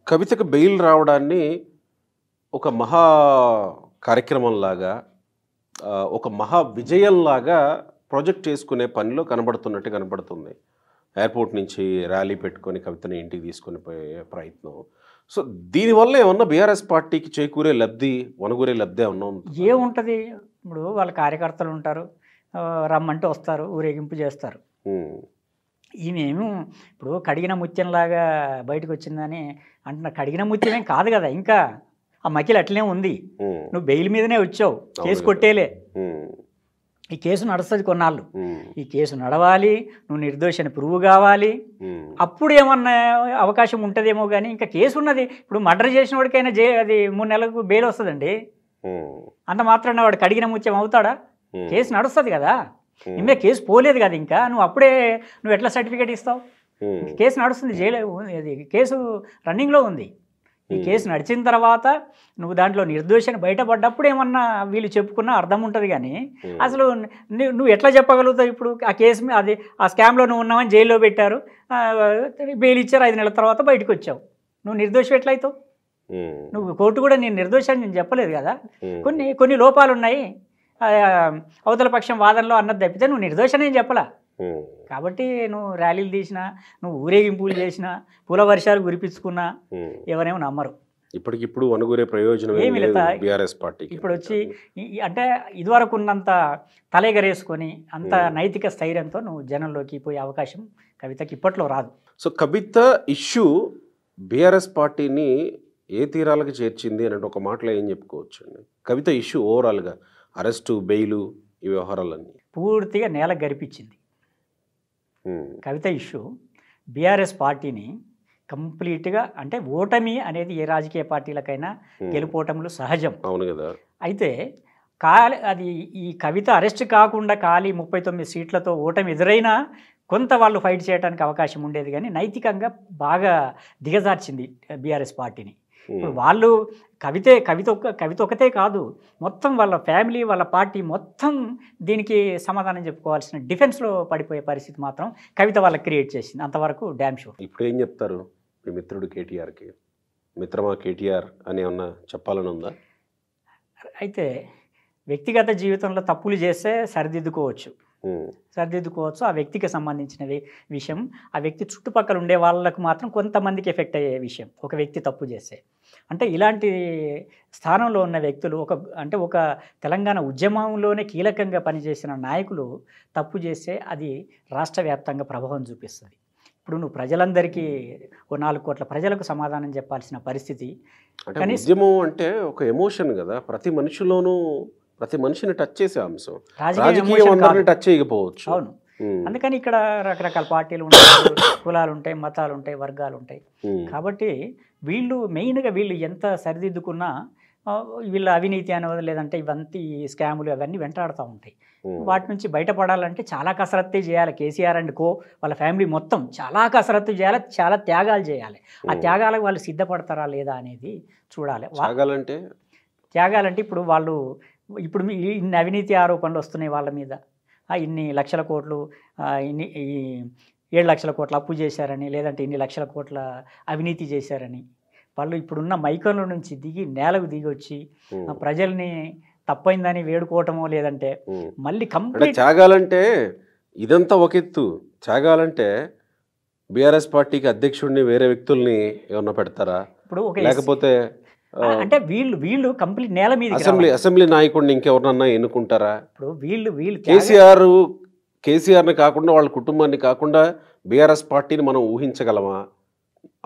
కవితకు బెయిల్ రావడాన్ని ఒక మహా కార్యక్రమంలాగా, ఒక మహా విజయంలాగా ప్రొజెక్ట్ చేసుకునే పనిలో కనబడుతుంది. ఎయిర్పోర్ట్ నుంచి ర్యాలీ పెట్టుకొని కవితని ఇంటికి తీసుకొని పోయే ప్రయత్నం. సో దీనివల్ల ఏమన్నా బీఆర్ఎస్ పార్టీకి చేకూరే లబ్ధి, వనగూరే లబ్ధి ఏమన్నా ఏముంటుంది? ఇప్పుడు వాళ్ళ కార్యకర్తలు ఉంటారు, రమ్మంటే వస్తారు, ఊరేగింపు చేస్తారు. ఈమెమో ఇప్పుడు కడిగిన ముత్యంలాగా బయటకు వచ్చిందని అంటున్నా. కడిగిన ముత్యమేం కాదు కదా, ఇంకా ఆ మకిలు అట్లనే ఉంది. నువ్వు బెయిల్ మీదనే వచ్చావు, కేసు కొట్టేలే. ఈ కేసు నడుస్తుంది కొన్నాళ్ళు, ఈ కేసు నడవాలి, నువ్వు నిర్దోషని ప్రూవ్ కావాలి, అప్పుడు ఏమన్నా అవకాశం ఉంటుందేమో. కానీ ఇంకా కేసు ఉన్నది. ఇప్పుడు మర్డర్ చేసిన వాడికైనా అది 3 నెలలకు బెయిల్ వస్తుందండి. అంత మాత్రాన వాడు కడిగిన ముత్యం అవుతాడా? కేసు నడుస్తుంది కదా, నిమ్మే కేసు పోలేదు కదా, ఇంకా నువ్వు ఎట్లా సర్టిఫికేట్ ఇస్తావు? కేసు నడుస్తుంది, జైలు కేసు రన్నింగ్లో ఉంది. ఈ కేసు నడిచిన తర్వాత నువ్వు దాంట్లో నిర్దోషాన్ని బయటపడ్డప్పుడు ఏమన్నా వీళ్ళు చెప్పుకున్నా అర్థం ఉంటుంది. కానీ అసలు నువ్వు ఎట్లా చెప్పగలుగుతావు? ఇప్పుడు ఆ కేసు అది ఆ స్కామ్లో నువ్వు ఉన్నావని జైల్లో పెట్టారు, బెయిల్ ఇచ్చారు, 5 నెలల తర్వాత బయటకు వచ్చావు, నువ్వు నిర్దోషం ఎట్లయితావు? నువ్వు కోర్టు కూడా నేను నిర్దోషాన్ని నేను చెప్పలేదు కదా, కొన్ని లోపాలు ఉన్నాయి అవతల పక్షం వాదనలో అన్నది తప్పితే నువ్వు నిర్దోషాన్ని ఏం చెప్పలా. కాబట్టి నువ్వు ర్యాలీలు తీసినా, నువ్వు ఊరేగింపులు చేసినా, పూల వర్షాలు కురిపించుకున్నా ఎవరేమో నమ్మరు. ఇప్పటికిప్పుడు వనగూరే ప్రయోజనం ఏమీ లేదు బీఆర్ఎస్ పార్టీ. ఇప్పుడు వచ్చి అంటే ఇదివరకు ఉన్నంత తలెగరేసుకొని అంత నైతిక స్థైర్యంతో నువ్వు జనంలోకి పోయే అవకాశం కవితకి ఇప్పట్లో రాదు. సో కవిత ఇష్యూ బీఆర్ఎస్ పార్టీని ఏ తీరాలకు చేర్చింది అని ఒక మాటలో ఏం చెప్పుకోవచ్చు అండి? కవిత ఇష్యూ ఓవరాల్గా అరెస్టు, బెయిలు, ఈ వ్యవహారాలన్నీ పూర్తిగా నేలకు గరిపించింది. కవిత ఇష్యూ బీఆర్ఎస్ పార్టీని కంప్లీట్గా, అంటే ఓటమి అనేది ఏ రాజకీయ పార్టీలకైనా గెలుపోటములు సహజం. అవును కదా. అయితే అది ఈ కవిత అరెస్ట్ కాకుండా ఖాళీ 39 సీట్లతో ఓటమి ఎదురైనా కొంత వాళ్ళు ఫైట్ చేయడానికి అవకాశం ఉండేది. కానీ నైతికంగా బాగా దిగజార్చింది బీఆర్ఎస్ పార్టీని. ఇప్పుడు వాళ్ళు కవిత ఒకతే కాదు, మొత్తం వాళ్ళ ఫ్యామిలీ, వాళ్ళ పార్టీ మొత్తం దీనికి సమాధానం చెప్పుకోవాల్సిన డిఫెన్స్లో పడిపోయే పరిస్థితి మాత్రం కవిత వాళ్ళకి క్రియేట్ చేసింది. అంతవరకు డ్యామ్ షూర్. ఇప్పుడు ఏం చెప్తారు మీ మిత్రుడు కేటీఆర్కి? మిత్రమా కేటీఆర్ అని ఏమన్నా చెప్పాలని ఉందా? అయితే వ్యక్తిగత జీవితంలో తప్పులు చేస్తే సరిదిద్దుకోవచ్చు, ఆ వ్యక్తికి సంబంధించిన విషయం. ఆ వ్యక్తి చుట్టుపక్కల ఉండే వాళ్ళకు మాత్రం కొంతమందికి ఎఫెక్ట్ అయ్యే విషయం ఒక వ్యక్తి తప్పు చేస్తే. అంటే ఇలాంటి స్థానంలో ఉన్న వ్యక్తులు ఒక తెలంగాణ ఉద్యమంలోనే కీలకంగా పనిచేసిన నాయకులు తప్పు చేస్తే అది రాష్ట్ర వ్యాప్తంగా ప్రభావం చూపిస్తుంది. ఇప్పుడు నువ్వు ప్రజలందరికీ 4 కోట్ల ప్రజలకు సమాధానం చెప్పాల్సిన పరిస్థితి. కానీ ఉద్యమం అంటే ఒక ఎమోషన్ కదా, ప్రతి మనిషిలోనూ ప్రతి మనిషిని టచ్ చేసే అంశం. రాజకీయం టచ్ చేయకపోవచ్చు. అవును, అందుకని ఇక్కడ రకరకాల పార్టీలు ఉంటాయి, కులాలు ఉంటాయి, మతాలు ఉంటాయి, వర్గాలు ఉంటాయి. కాబట్టి మెయిన్గా వీళ్ళు ఎంత సరిదిద్దుకున్నా వీళ్ళ అవినీతి అనేది లేదంటే ఇవంతా స్కాములు అవన్నీ వెంటాడుతూ ఉంటాయి. వాటి నుంచి బయటపడాలంటే చాలా కసరత్తు చేయాలి. కేసీఆర్ అండ్ కో వాళ్ళ ఫ్యామిలీ మొత్తం చాలా కసరత్తు చేయాలి, చాలా త్యాగాలు చేయాలి. ఆ త్యాగాలకు వాళ్ళు సిద్ధపడతారా లేదా అనేది చూడాలి. త్యాగాలంటే ఇప్పుడు ఇన్ని అవినీతి ఆరోపణలు వస్తున్నాయి వాళ్ళ మీద, ఇన్ని లక్షల కోట్లు, ఇన్ని 7 లక్షల కోట్ల అప్పు చేశారని, లేదంటే ఇన్ని లక్షల కోట్ల అవినీతి చేశారని వాళ్ళు ఇప్పుడున్న మైకంలో నుంచి నేలకు దిగి వచ్చి ప్రజల్ని తప్పైందని వేడుకోవటమో, లేదంటే మళ్ళీ కంప్లీట్ త్యాగాలంటే ఇదంతా ఒక ఎత్తు. త్యాగాలంటే బీఆర్ఎస్ పార్టీకి అధ్యక్షుడిని వేరే వ్యక్తుల్ని ఏమన్నా పెడతారా? ఇప్పుడు లేకపోతే అంటే వీళ్ళు కంప్లీట్ నేల మీద అసెంబ్లీ నాయకుడిని ఇంకెవరినన్నా ఎన్నుకుంటారా? ఇప్పుడు వీళ్ళు కేసీఆర్ని కాకుండా వాళ్ళ కుటుంబాన్ని కాకుండా బీఆర్ఎస్ పార్టీని మనం ఊహించగలమా?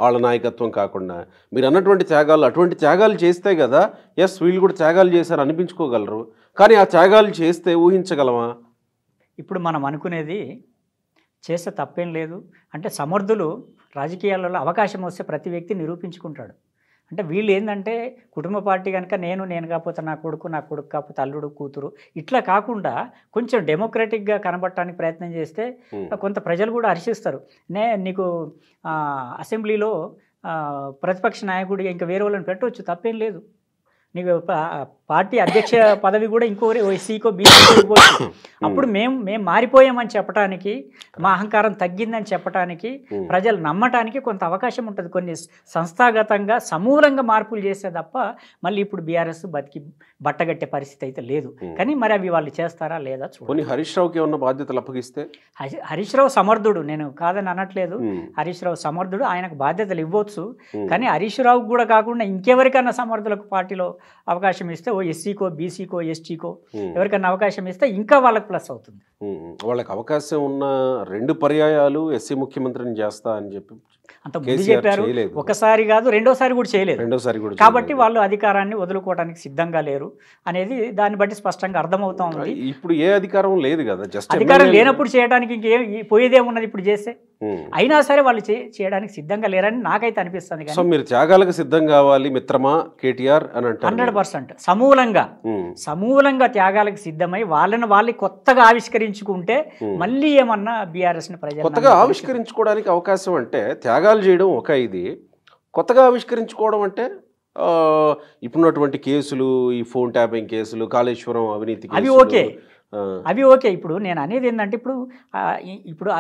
వాళ్ళ నాయకత్వం కాకుండా మీరు అన్నటువంటి త్యాగాలు, అటువంటి త్యాగాలు చేస్తే కదా ఎస్ వీళ్ళు కూడా త్యాగాలు చేశారు అనిపించుకోగలరు. కానీ ఆ త్యాగాలు చేస్తే ఊహించగలమా? ఇప్పుడు మనం అనుకునేది చేస్తే తప్పేం లేదు. అంటే సమర్థులు రాజకీయాలలో అవకాశం వస్తే ప్రతి వ్యక్తి నిరూపించుకుంటాడు. అంటే వీళ్ళు ఏంటంటే కుటుంబ పార్టీ కనుక నేను కాకపోతే నా కొడుకు కాకపోతే అల్లుడు కూతురు ఇట్లా కాకుండా కొంచెం డెమోక్రటిక్గా కనబడటానికి ప్రయత్నం చేస్తే కొంత ప్రజలు కూడా హర్షిస్తారు. నీకు అసెంబ్లీలో ప్రతిపక్ష నాయకుడిగా ఇంకా వేరే వాళ్ళని పెట్టవచ్చు, తప్పేం లేదు. నీకు పార్టీ అధ్యక్ష పదవి కూడా ఇంకోరి ఎస్సీకో బీసీకో ఇవ్వచ్చు. అప్పుడు మేము మారిపోయామని చెప్పడానికి, మా అహంకారం తగ్గిందని చెప్పడానికి, ప్రజలు నమ్మటానికి కొంత అవకాశం ఉంటుంది. కొన్ని సంస్థాగతంగా సమూలంగా మార్పులు చేస్తే తప్ప మళ్ళీ ఇప్పుడు బీఆర్ఎస్ బట్టగట్టే పరిస్థితి అయితే లేదు. కానీ మరి అవి వాళ్ళు చేస్తారా లేదా చూడండి. హరీష్ రావుకి ఏమన్నా బాధ్యతలు అప్పగిస్తే? హరీష్ రావు సమర్థుడు, నేను కాదని అనట్లేదు. హరీష్ రావు సమర్థుడు, ఆయనకు బాధ్యతలు ఇవ్వచ్చు. కానీ హరీష్ రావుకు కూడా కాకుండా ఇంకెవరికన్నా సమర్థులకు పార్టీలో అవకాశం ఇస్తే, ఓ ఎస్సీకో బీసీకో ఎస్టీకో ఎవరికన్నా అవకాశం ఇస్తే ఇంకా వాళ్ళకి ప్లస్ అవుతుంది. వాళ్ళకి అవకాశం ఉన్న 2 పర్యాయాలు ఎస్సీ ముఖ్యమంత్రిని చేస్తా అని చెప్పి అంత ముందు చెప్పారు. ఒకసారి కాదు రెండోసారి కూడా చేయలేదు. కాబట్టి వాళ్ళు అధికారాన్ని వదులుకోవడానికి సిద్ధంగా లేరు అనేది దాన్ని బట్టి స్పష్టంగా అర్థమవుతా ఉంది. ఇప్పుడు ఏ అధికారం లేదు కదా, జస్ట్ అధికారం లేనప్పుడు చేయడానికి ఇంకేం పోయేదేమున్నది ఇప్పుడు చేస్తే? అయినా సరే వాళ్ళు చేయడానికి సిద్ధంగా లేరని నాకైతే అనిపిస్తుంది. సో మీరు త్యాగాలకు సిద్ధం కావాలి మిత్రమా కేటీఆర్ అని అంటారు. 100% సమూలంగా త్యాగాలకు సిద్ధమై వాళ్ళని కొత్తగా ఆవిష్కరించుకుంటే మళ్ళీ ఏమన్నా బీఆర్ఎస్ ని ప్రజలు కొత్తగా ఆవిష్కరించుకోవడానికి అవకాశం అంటే త్యాగాలు చేయడం ఒక ఇది, కొత్తగా ఆవిష్కరించుకోవడం అంటే ఇప్పుడున్నటువంటి కేసులు, ఈ ఫోన్ ట్యాపింగ్ కేసులు, కాళేశ్వరం అవినీతి అవి ఓకే. ఇప్పుడు నేను అనేది ఏంటంటే ఇప్పుడు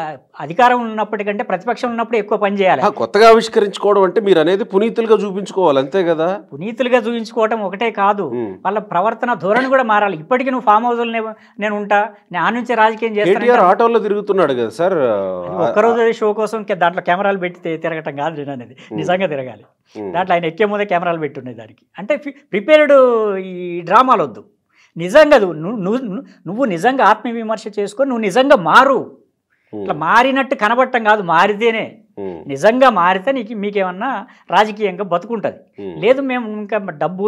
అధికారం ఉన్నప్పటికంటే ప్రతిపక్షం ఉన్నప్పుడు ఎక్కువ పని చేయాలి. కొత్తగా ఆవిష్కరించుకోవడం అంటే మీరు అనేది పునీతులుగా చూపించుకోవాలి అంతే కదా. పునీతులుగా చూపించుకోవటం ఒకటే కాదు, వాళ్ళ ప్రవర్తన ధోరణి కూడా మారాలి. ఇప్పటికీ నువ్వు ఫామ్ హౌస్ నేను ఉంటా, నేను ఆ నుంచి రాజకీయం చేస్తాను, ఆటోలో తిరుగుతున్నాడు కదా సార్. ఒక్కరోజు షో కోసం దాంట్లో కెమెరాలు పెట్టి తిరగటం కాదు నేను అనేది, నిజంగా తిరగాలి. దాంట్లో ఆయన ఎక్కే ముందే కెమెరాలు పెట్టి ఉన్నాయి దానికి. అంటే ప్రిపేర్డ్ ఈ డ్రామాలు వద్దు. నిజంగా నువ్వు నిజంగా ఆత్మవిమర్శ చేసుకొని నువ్వు నిజంగా మారు. ఇట్లా మారినట్టు కనబడటం కాదు, మారితేనే నిజంగా మారితే మీకేమన్నా రాజకీయంగా బతుకుంటుంది. లేదు మేము ఇంకా డబ్బు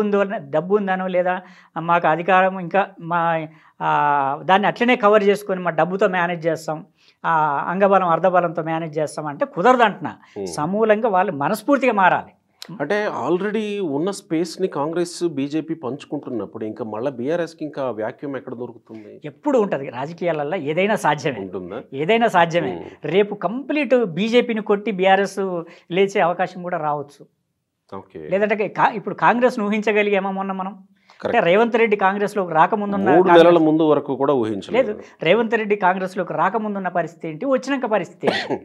ఉందనో లేదా మాకు అధికారం ఇంకా మా దాన్ని అట్లనే కవర్ చేసుకొని మా డబ్బుతో మేనేజ్ చేస్తాం, అంగబలం అర్ధబలంతో మేనేజ్ చేస్తాం అంటే కుదరదు అంటున్నా. సమూలంగా వాళ్ళు మనస్ఫూర్తిగా మారాలి. అంటే ఆల్రెడీ ఉన్న స్పేస్ని కాంగ్రెస్ బీజేపీ పంచుకుంటున్నప్పుడు ఇంకా మళ్ళీ బీఆర్ఎస్కి ఇంకా వ్యాక్యూమ్ ఎక్కడ దొరుకుతుంది? ఎప్పుడు ఉంటుంది రాజకీయాలలో, ఏదైనా సాధ్యమే ఉంటుందా? ఏదైనా సాధ్యమే. రేపు కంప్లీట్ బీజేపీని కొట్టి బీఆర్ఎస్ లేచే అవకాశం కూడా రావచ్చు. లేదంటే ఇప్పుడు కాంగ్రెస్ ఊహించగలిగామో మొన్న మనం, అంటే రేవంత్ రెడ్డి కాంగ్రెస్లోకి రాకముందున్న 3 నెలల ముందు వరకు కూడా ఊహించలేదు. రేవంత్ రెడ్డి కాంగ్రెస్లోకి రాకముందున్న పరిస్థితి ఏంటి, వచ్చినాక పరిస్థితి ఏంటి,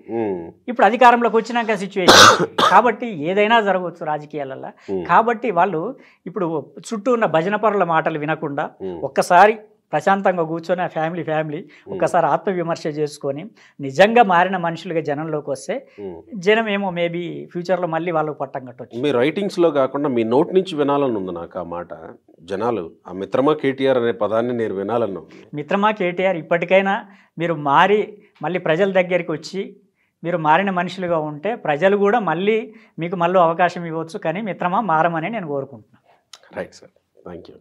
ఇప్పుడు అధికారంలోకి వచ్చినాక సిచ్యువేషన్. కాబట్టి ఏదైనా జరగవచ్చు రాజకీయాలలో. కాబట్టి వాళ్ళు ఇప్పుడు చుట్టూ ఉన్న భజన పరుల మాటలు వినకుండా ఒక్కసారి ప్రశాంతంగా కూర్చొని ఆ ఫ్యామిలీ ఒక్కసారి ఆత్మవిమర్శ చేసుకొని నిజంగా మారిన మనుషులుగా జనంలోకి వస్తే జనం ఏమో మేబీ ఫ్యూచర్లో మళ్ళీ వాళ్ళకు పట్టం కట్టవచ్చు. మీ రైటింగ్స్లో కాకుండా మీ నోట్ నుంచి వినాలని ఉంది నాకు ఆ మాట. జనాలు ఆ మిత్రమా కేటీఆర్ అనే పదాన్ని నేను వినాలన్నా. మిత్రమా కేటీఆర్ ఇప్పటికైనా మీరు మారి మళ్ళీ ప్రజల దగ్గరికి వచ్చి మీరు మారిన మనుషులుగా ఉంటే ప్రజలు కూడా మళ్ళీ మీకు మళ్ళీ అవకాశం ఇవ్వచ్చు. కానీ మిత్రమా మారమని నేను కోరుకుంటున్నాను. Right sir, thank you.